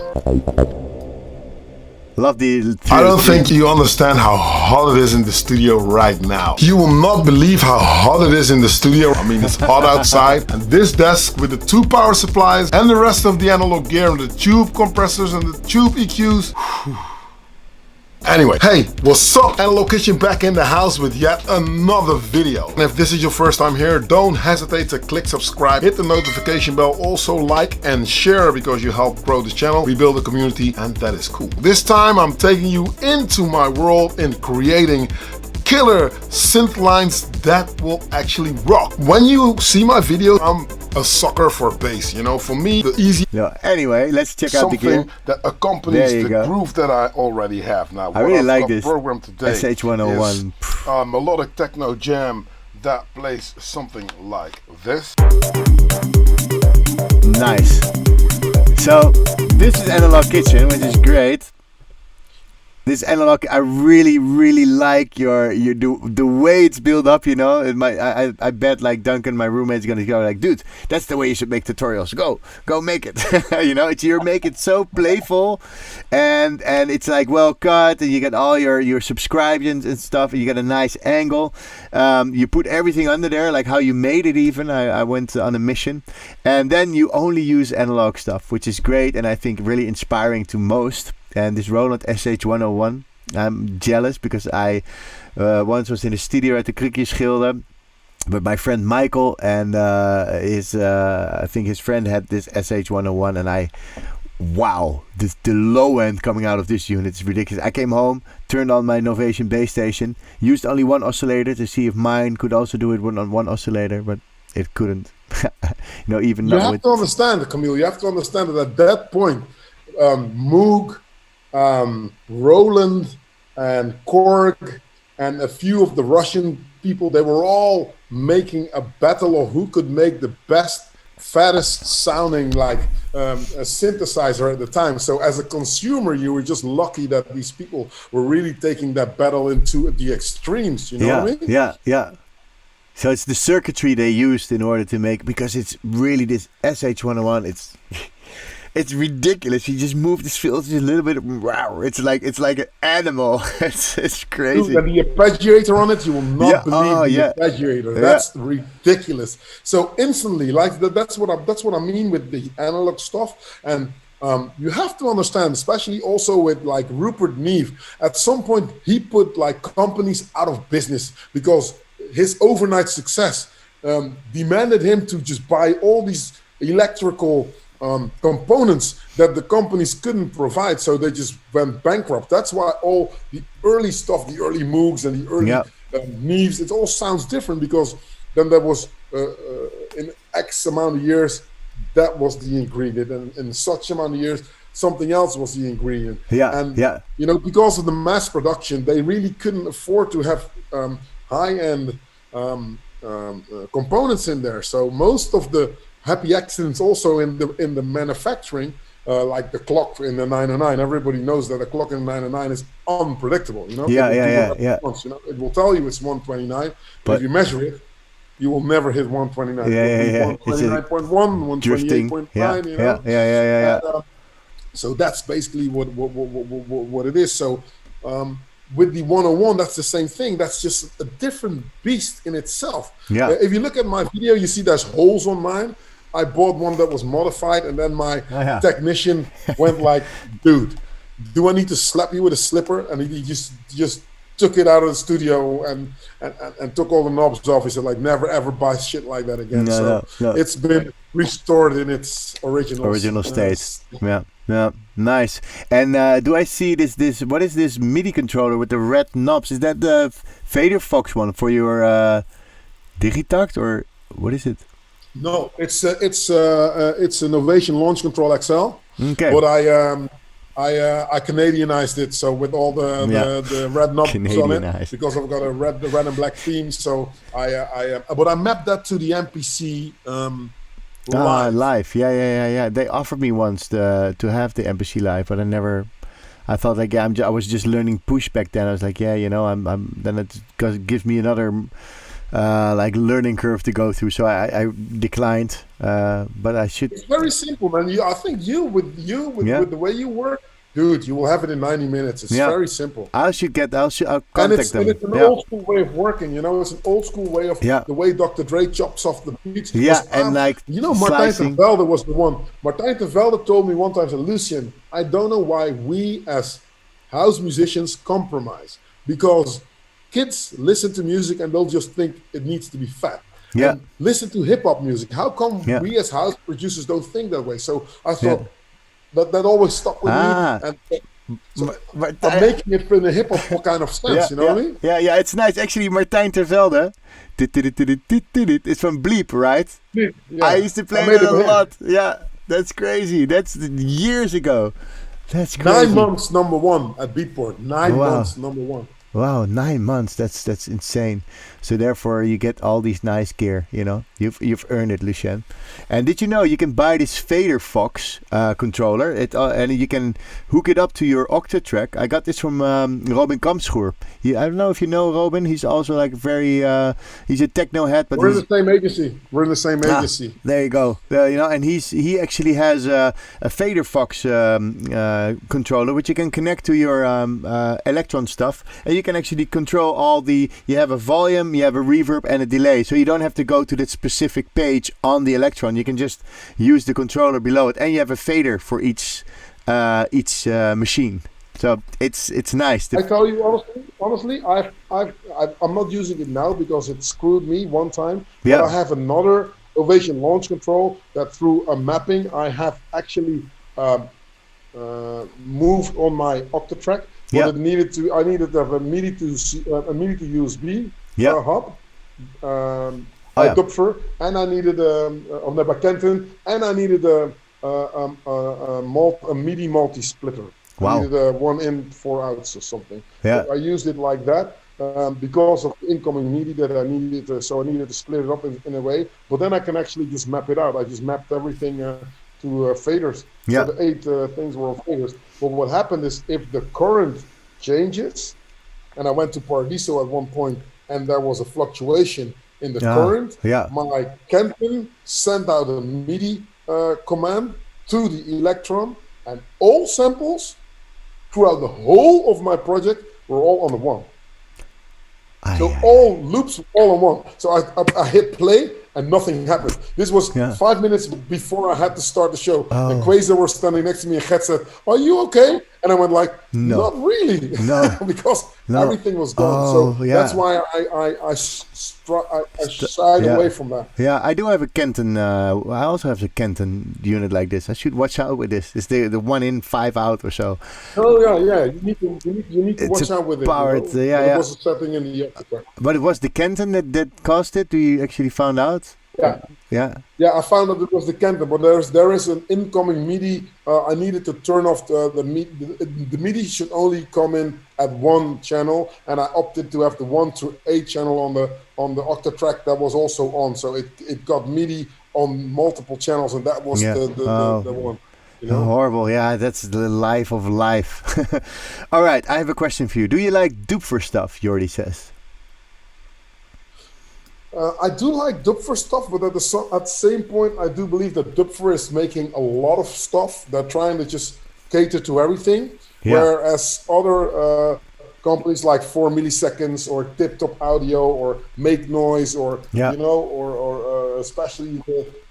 Love the. I don't think you understand how hot it is in the studio right now. You will not believe how hot it is in the studio. I mean, it's hot outside. And this desk with the 2 power supplies and the rest of the analog gear and the tube compressors and the tube EQs. Anyway, hey, what's up? Analog Kitchen back in the house with yet another video. And if this is your first time here, don't hesitate to click subscribe, hit the notification bell, also like and share because you help grow this channel. We build a community and that is cool. This time I'm taking you into my world in creating killer synth lines that will actually rock. When you see my video, I'm a sucker for bass, you know, for me the easy anyway, let's check out the gear something that accompanies the groove that I already have. Now I really like this program today SH-101 is a melodic techno jam that plays something like this. Nice. So this is Analog Kitchen, which is great. This analog, I really like the way it's built up. You know, I bet like Duncan, my roommate's gonna go like, dude, that's the way you should make tutorials. Go make it. You know, you make it so playful, and it's like well cut, and you get all your subscriptions and stuff, and you get a nice angle. You put everything under there, like how you made it. Even I went on a mission, and then you only use analog stuff, which is great, and I think really inspiring to most. And this Roland Sh-101, I'm jealous because I once was in the studio at the Krukjeschilder with my friend Michael, and I think his friend had this Sh-101, and wow, the low end coming out of this unit is ridiculous. I came home, turned on my Novation base station, used only one oscillator to see if mine could also do it on one oscillator, but it couldn't. You know, even you have to understand, Camiel. You have to understand that at that point, Moog, Roland and Korg and a few of the Russian people, they were all making a battle of who could make the best, fattest sounding like a synthesizer at the time. So as a consumer, you were just lucky that these people were really taking that battle into the extremes. You know what I mean? Yeah. So it's the circuitry they used in order to make, because it's really this SH-101. It's ridiculous. You just move this filter a little bit. Wow, it's like an animal. it's crazy. And the arpeggiator on it, you will not believe the arpeggiator. That's ridiculous. So instantly, like that's what I mean with the analog stuff. And you have to understand, especially also with like Rupert Neve. At some point, he put like companies out of business because his overnight success demanded him to just buy all these electrical components that the companies couldn't provide, so they just went bankrupt. That's why all the early stuff, the early Moogs and the early Neves, it all sounds different, because then there was in X amount of years that was the ingredient, and in such amount of years something else was the ingredient. You know, because of the mass production, they really couldn't afford to have high-end components in there. So most of the happy accidents also in the manufacturing, like the clock in the 909. Everybody knows that a clock in the 909 is unpredictable. You know, once, you know, it will tell you it's 129, but if you measure it, you will never hit 129. 129.1, 128.9. You know? So that's basically what it is. So with the 101, that's the same thing. That's just a different beast in itself. If you look at my video, you see there's holes on mine. I bought one that was modified, and then my technician went like, dude, do I need to slap you with a slipper? And he just took it out of the studio and took all the knobs off. He said, like, never ever buy shit like that again. No. It's been restored in its original state. Nice. And do I see this? What is this MIDI controller with the red knobs? Is that the Vader Fox one for your Digitact, or what is it? No, it's a Novation Launch Control XL. Okay. But I Canadianized it, so with all the red knobs on it, because I've got a red and black theme. So but I mapped that to the MPC live. Yeah. They offered me once to have the MPC live, but I thought like I was just learning push back then. I was like, then it gives me another like learning curve to go through, so I declined. But I should. It's very simple, man. I think with the way you work, dude, you will have it in 90 minutes. It's very simple. I'll contact and them. it's an old school way of working, you know. It's an old school way of the way Dr. Dre chops off the beats. And like, you know, Martijn de Velde was the one. Martijn de Velde told me one time, said, Lucien, I don't know why we as house musicians compromise, because kids listen to music and they'll just think it needs to be fat. And listen to hip hop music. How come we as house producers don't think that way? So I thought that always stuck with me. And so I'm making it in a hip hop kind of sense, you know what I mean? Yeah, it's nice. Actually, Martijn ter Velde, it's from Bleep, right? Yeah. I used to play that a lot. Yeah, that's crazy. That's years ago. That's crazy. 9 months number one at Beatport. 9 months number one. Wow, 9 months. That's insane. So therefore, you get all these nice gear. You know, you've earned it, Lucien. And did you know you can buy this Fader Fox controller? And you can hook it up to your Octatrack. I got this from Robin Kamschoer. I don't know if you know Robin. He's also like very. He's a techno head, but we're in the same agency. There you go. You know, and he actually has a Fader Fox controller, which you can connect to your Electron stuff, and you can actually control all the. You have a volume, you have a reverb, and a delay, so you don't have to go to that specific page on the Electron. You can just use the controller below it, and you have a fader for each machine. So it's nice. I tell you honestly, I'm not using it now because it screwed me one time. Yeah. But I have another Ovation launch control that through a mapping I have actually moved on my Octatrack. But I needed to have a MIDI to USB hub. Dupfer, and I needed on the Bekenten, and I needed a MIDI multi-splitter. Wow. I needed 1 in, 4 outs or something. Yeah. So I used it like that because of the incoming MIDI that I needed. So I needed to split it up in a way. But then I can actually just map it out. I just mapped everything to faders. Yeah. So the 8 things were faders. But what happened is if the current changes, and I went to Paradiso at one point, and there was a fluctuation in the current, my Kenton sent out a MIDI command to the Electron, and all samples throughout the whole of my project were all on the one. So all loops were all on one. So I hit play and nothing happened. This was 5 minutes before I had to start the show. And Quasar was standing next to me and Hyatts said, "Are you okay?" And I went like, "Not really," because everything was gone. So that's why I shied away from that. Yeah, I do have a Kenton. I also have a Kenton unit like this. I should watch out with this. It's the 1 in, 5 out or so. Oh yeah. You need to watch out with it. Powered, It was a setting in the Octatrack. But it was the Kenton that caused it. Do you actually found out? Yeah, I found out it was the Kenton, but there is an incoming MIDI. I needed to turn off the MIDI. The MIDI should only come in at 1 channel, and I opted to have the 1 through 8 channel on the Octatrack that was also on. So it got MIDI on multiple channels, and that was the one. You know? Horrible. Yeah, that's the life of life. All right, I have a question for you. Do you like Dupfer stuff? Jordi says. I do like Dupfer stuff, but at the same point, I do believe that Dupfer is making a lot of stuff. They're trying to just cater to everything, whereas other companies like 4 milliseconds or Tip Top Audio or Make Noise or you know, or especially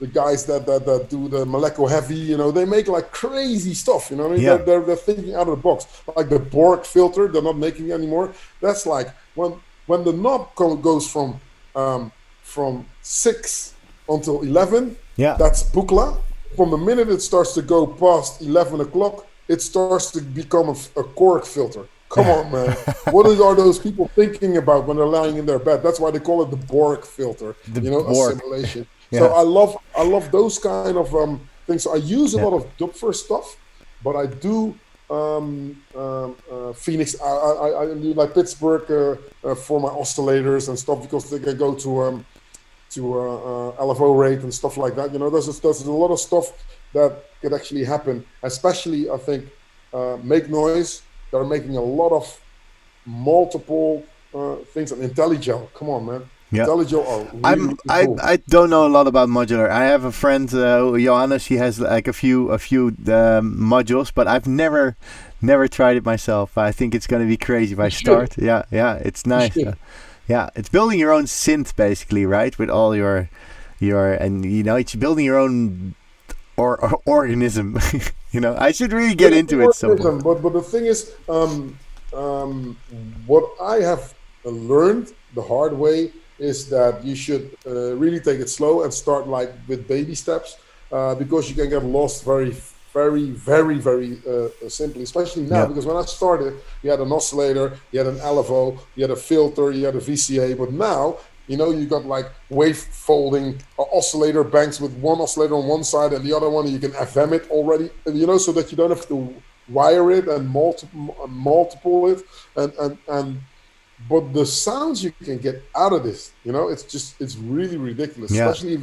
the guys that do the Maleko Heavy, you know, they make like crazy stuff. You know what I mean? They're thinking out of the box. Like the Borg filter, they're not making anymore. That's like when the knob goes from 6 until 11, that's Buchla. From the minute it starts to go past 11 o'clock, it starts to become a Korg filter. Come on, man. What are those people thinking about when they're lying in their bed? That's why they call it the Borg filter, assimilation. So I love those kind of things. So I use a lot of Dupfer stuff, but I do Phoenix. I do like Pittsburgh for my oscillators and stuff because they can go to LFO rate and stuff like that. You know, there's a lot of stuff that could actually happen. Especially, I think, Make Noise. They're making a lot of multiple things. And IntelliGel, come on, man. Yeah. IntelliJ are really cool. I don't know a lot about modular. I have a friend, Johanna. She has like a few modules, but I've never tried it myself. I think it's gonna be crazy if I start. Yeah, it's nice. Yeah, it's building your own synth basically, right? With all your and it's building your own organism. I should really get into it sometime. But the thing is, what I have learned the hard way is that you should really take it slow and start like with baby steps, because you can get lost very simply, especially now, because when I started, you had an oscillator, you had an LFO, you had a filter, you had a VCA, but now, you got like wave folding oscillator banks with one oscillator on one side and the other one, you can FM it already, so that you don't have to wire it and multiple it, but the sounds you can get out of this, it's really ridiculous, especially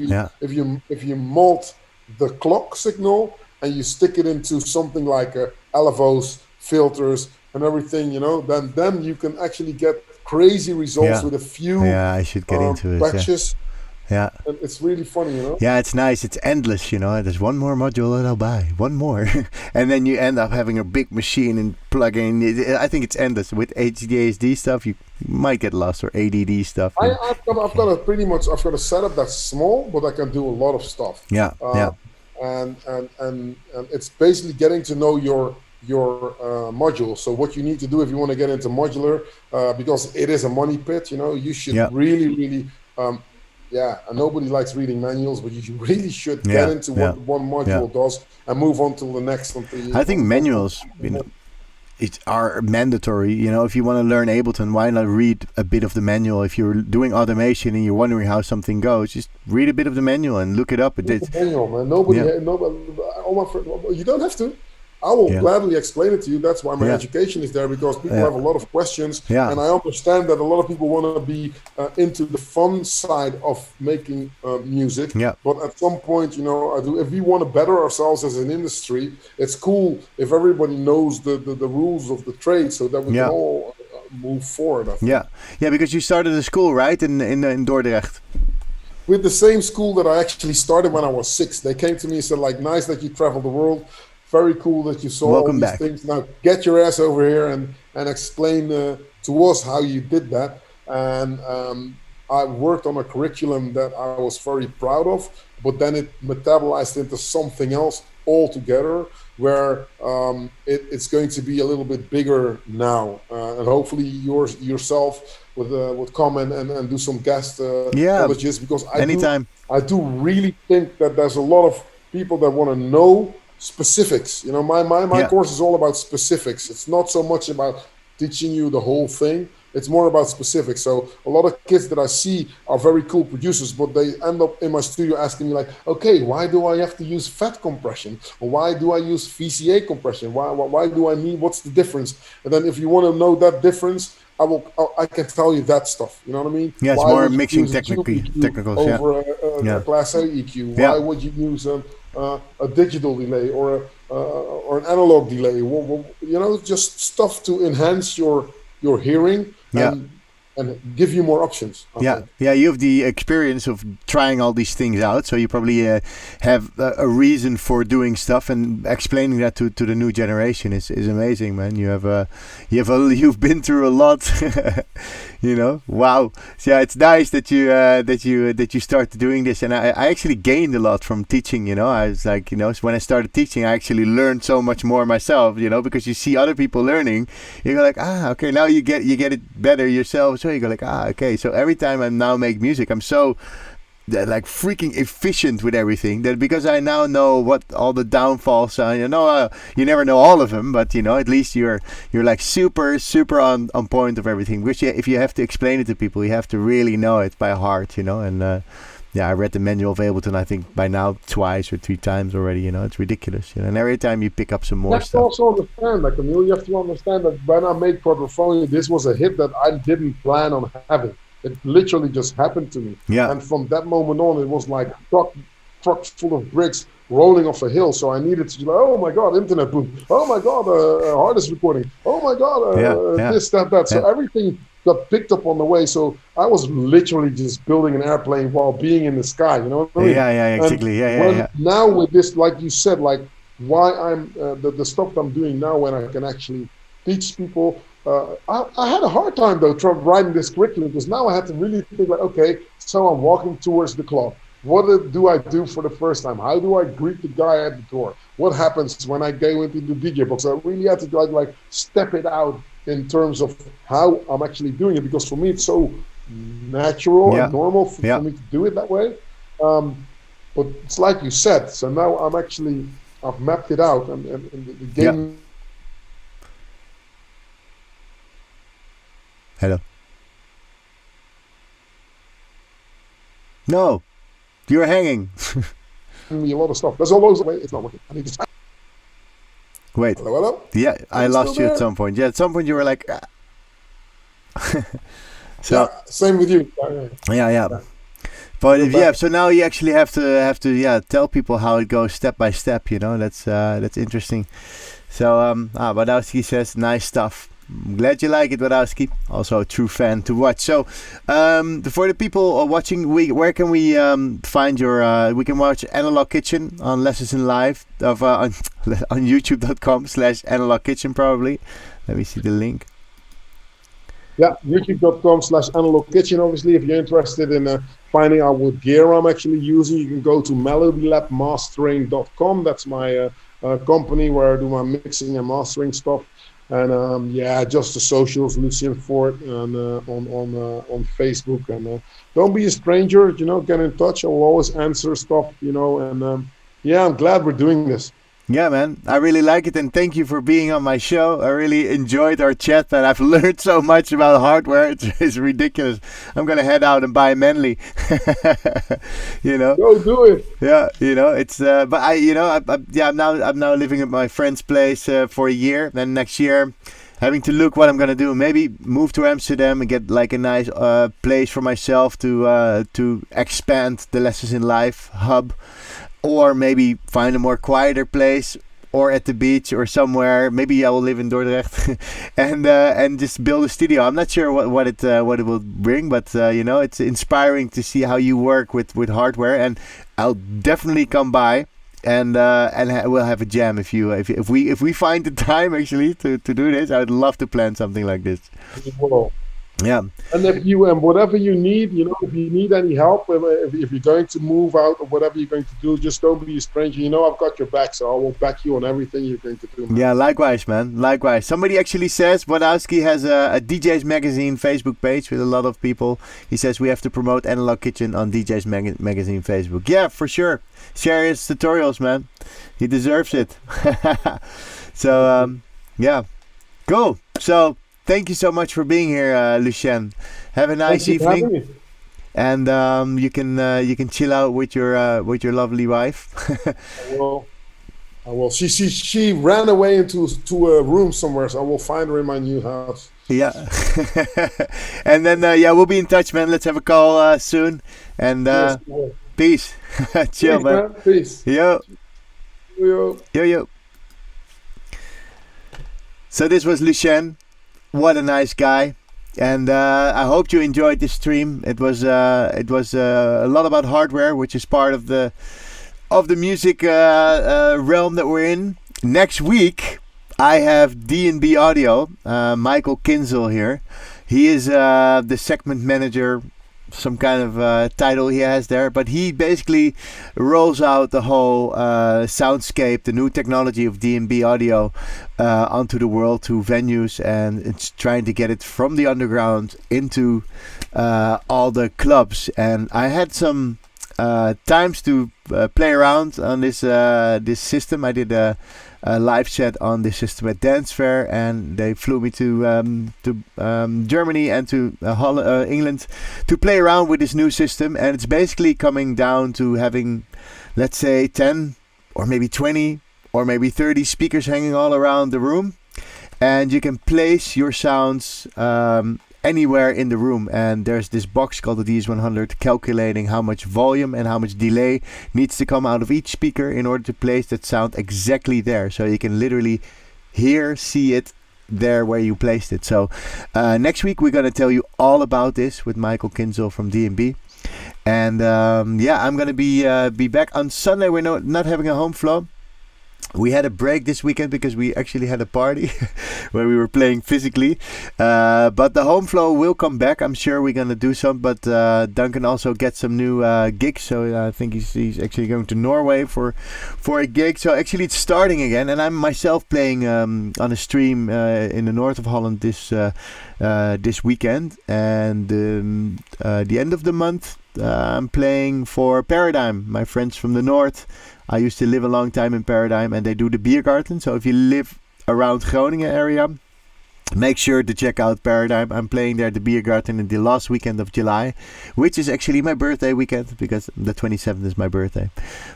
if you mult the clock signal and you stick it into something like LFOs, filters, and everything, then you can actually get crazy results with a few I should get into it. patches. Yeah. And it's really funny, Yeah, it's nice. It's endless, There's one more module that I'll buy, one more. And then you end up having a big machine and plug in. I think it's endless. With HDASD stuff, you might get lost, or ADD stuff. I've got a setup that's small, but I can do a lot of stuff. Yeah, And it's basically getting to know your module. So what you need to do if you want to get into modular, because it is a money pit, you should really and nobody likes reading manuals, but you really should get into what one module does and move on to the next one. I think manuals, are mandatory. If you want to learn Ableton, why not read a bit of the manual? If you're doing automation and you're wondering how something goes, just read a bit of the manual and look it up. Manual, man. Nobody, all my friends, you don't have to. I will gladly explain it to you. That's why my education is there, because people have a lot of questions, and I understand that a lot of people want to be into the fun side of making music. But at some point, if we want to better ourselves as an industry, it's cool if everybody knows the rules of the trade, so that we can all move forward. Because you started a school, right, in Dordrecht. With the same school that I actually started when I was 6. They came to me and said, like, nice that you travel the world. Very cool that you saw all these things. Now get your ass over here and explain to us how you did that. And I worked on a curriculum that I was very proud of, but then it metabolized into something else altogether, where it's going to be a little bit bigger now. And hopefully yourself would come and do some guest colleges, because I do really think that there's a lot of people that want to know specifics. My course is all about specifics. It's not so much about teaching you the whole thing. It's more about specifics. So a lot of kids that I see are very cool producers, but they end up in my studio asking me like, okay, why do I have to use FET compression? Or why do I use VCA compression? Why do I need, what's the difference? And then if you want to know that difference, I can tell you that stuff. You know what I mean? Yeah, it's more mixing technicals over a Class A EQ. Why would you use a digital delay or an analog delay? Just stuff to enhance your hearing and give you more options. You have the experience of trying all these things out, so you probably have a reason for doing stuff, and explaining that to the new generation is amazing, man. You've been through a lot. Wow. So it's nice that you started doing this, and I actually gained a lot from teaching. I was like, when I started teaching, I actually learned so much more myself. Because you see other people learning, you go like, okay, now you get it better yourself. So you go like, okay. So every time I now make music, I'm so like freaking efficient with everything, that because I now know what all the downfalls are. You never know all of them, but at least you're like super on point of everything. Because if you have to explain it to people, you have to really know it by heart. And I read the manual of Ableton, I think by now 2 or 3 times already. It's ridiculous. And every time you pick up some more stuff. Also understand, like, Camiel, you have to understand that when I made Quadrophonia, this was a hit that I didn't plan on having. It literally just happened to me. And from that moment on, it was like truck full of bricks rolling off a hill. So I needed to, oh my God, internet boom. Oh my God, hardest recording. Oh my God, this, that. So everything got picked up on the way. So I was literally just building an airplane while being in the sky. You know what I mean? Yeah, exactly. Yeah. Now with this, like you said, like why I'm the stuff that I'm doing now, when I can actually teach people. I had a hard time though writing this curriculum, because now I had to really think like, okay, so I'm walking towards the club. What do I do for the first time? How do I greet the guy at the door? What happens when I go into the DJ box? I really had to like step it out in terms of how I'm actually doing it, because for me it's so natural and normal for me to do it that way. But it's like you said. So now I've mapped it out, and the game. Yeah. Hello. No, you're hanging. Me a lot of stuff. There's all those. Wait, it's not working. I need to. Wait. Hello. Yeah, I lost you at some point. Yeah, at some point you were like. So. Yeah, same with you. Yeah. But so now you actually have to tell people how it goes step by step. You know, that's interesting. So Wadowski says nice stuff. I'm glad you like it, Wadowski. Also a true fan to watch. So for the people watching, where can we find your? We can watch Analog Kitchen on Lessons in Live on YouTube.com/analogkitchen probably. Let me see the link. Yeah, youtube.com/analogkitchen. Obviously, if you're interested in finding out what gear I'm actually using, you can go to melodylabmastering.com. That's my company where I do my mixing and mastering stuff. And just the socials, Lucien Foort, and on Facebook. And don't be a stranger, you know, get in touch. I will always answer stuff, you know. And I'm glad we're doing this. Yeah, man, I really like it, and thank you for being on my show. I really enjoyed our chat, and I've learned so much about hardware. It's ridiculous. I'm gonna head out and buy a Manly. You know. Go do it. Yeah, you know, it's. But I'm now living at my friend's place for a year. Then next year, having to look what I'm gonna do. Maybe move to Amsterdam and get like a nice place for myself to expand the Lessons in Live hub. Or maybe find a more quieter place, or at the beach, or somewhere. Maybe I will live in Dordrecht, and just build a studio. I'm not sure what it will bring, but it's inspiring to see how you work with hardware. And I'll definitely come by, and we'll have a jam if we find the time actually to do this. I would love to plan something like this. Well, yeah. And if you whatever you need, you know, if you need any help, if you're going to move out or whatever you're going to do, just don't be a stranger. You know, I've got your back, so I will back you on everything you're going to do. Man. Yeah, likewise, man. Likewise. Somebody actually says Wadowski has a DJ's Magazine Facebook page with a lot of people. He says we have to promote Analog Kitchen on DJ's Magazine Facebook. Yeah, for sure. Share his tutorials, man. He deserves it. So, yeah. Cool. So, thank you so much for being here, Lucien. Have a nice evening, and you can chill out with your lovely wife. I will. She ran away into a room somewhere, so I will find her in my new house. Yeah, and then we'll be in touch, man. Let's have a call soon, and peace. Chill, man. Peace. Yo. So this was Lucien. What a nice guy, and I hope you enjoyed this stream. It was a lot about hardware, which is part of the music realm that we're in. Next week, I have D&B Audio, Michael Kinzel here. He is the segment manager, some kind of title he has there, but he basically rolls out the whole soundscape, the new technology of D&B Audio onto the world, to venues, and it's trying to get it from the underground into all the clubs. And I had some times to play around on this system. I did a live set on this system at Dance Fair, and they flew me to Germany and to England to play around with this new system. And it's basically coming down to having, let's say, 10 or maybe 20 or maybe 30 speakers hanging all around the room, and you can place your sounds anywhere in the room. And there's this box called the DS100 calculating how much volume and how much delay needs to come out of each speaker in order to place that sound exactly there. So you can literally hear, see it there where you placed it. So next week we're going to tell you all about this with Michael Kinzel from D&B. And I'm going to be back on Sunday. We're not having a home flow. We had a break this weekend because we actually had a party where we were playing physically. But the home flow will come back. I'm sure we're going to do some. But Duncan also gets some new gigs. So I think he's actually going to Norway for a gig. So actually it's starting again. And I'm myself playing on a stream in the north of Holland this weekend. And the end of the month, I'm playing for Paradigm, my friends from the north. I used to live a long time in Paradigm, and they do the Biergarten. So if you live around Groningen area, make sure to check out Paradigm. I'm playing there at the Biergarten in the last weekend of July, which is actually my birthday weekend because the 27th is my birthday.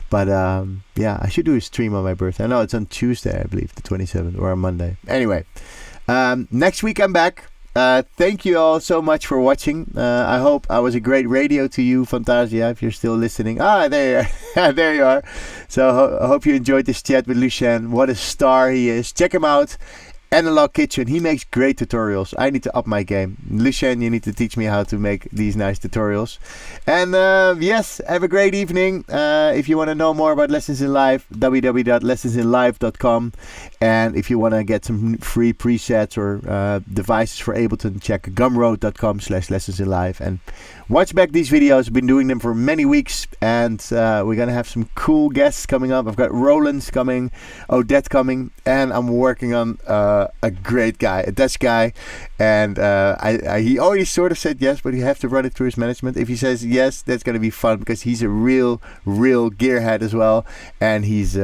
But I should do a stream on my birthday. No, it's on Tuesday, I believe, the 27th, or on Monday. Anyway, next week I'm back. Thank you all so much for watching. I hope I was a great radio to you, Fantasia, if you're still listening. There you are. There you are. So I hope you enjoyed this chat with Lucien. What a star he is. Check him out. Analog Kitchen. He makes great tutorials. I need to up my game. Lucien, you need to teach me how to make these nice tutorials. And yes, have a great evening. If you want to know more about Lessons in Live, www.lessonsinlive.com. And if you want to get some free presets or devices for Ableton, check gumroad.com/lessonsinlive. And watch back these videos. I've been doing them for many weeks. And we're going to have some cool guests coming up. I've got Roland coming, Odette coming. And I'm working on a great guy, a Dutch guy. And he already sort of said yes, but you have to run it through his management. If he says yes, that's going to be fun because he's a real gearhead as well. And he's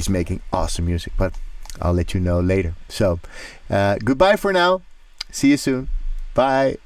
making awesome music. But I'll let you know later. So goodbye for now. See you soon. Bye.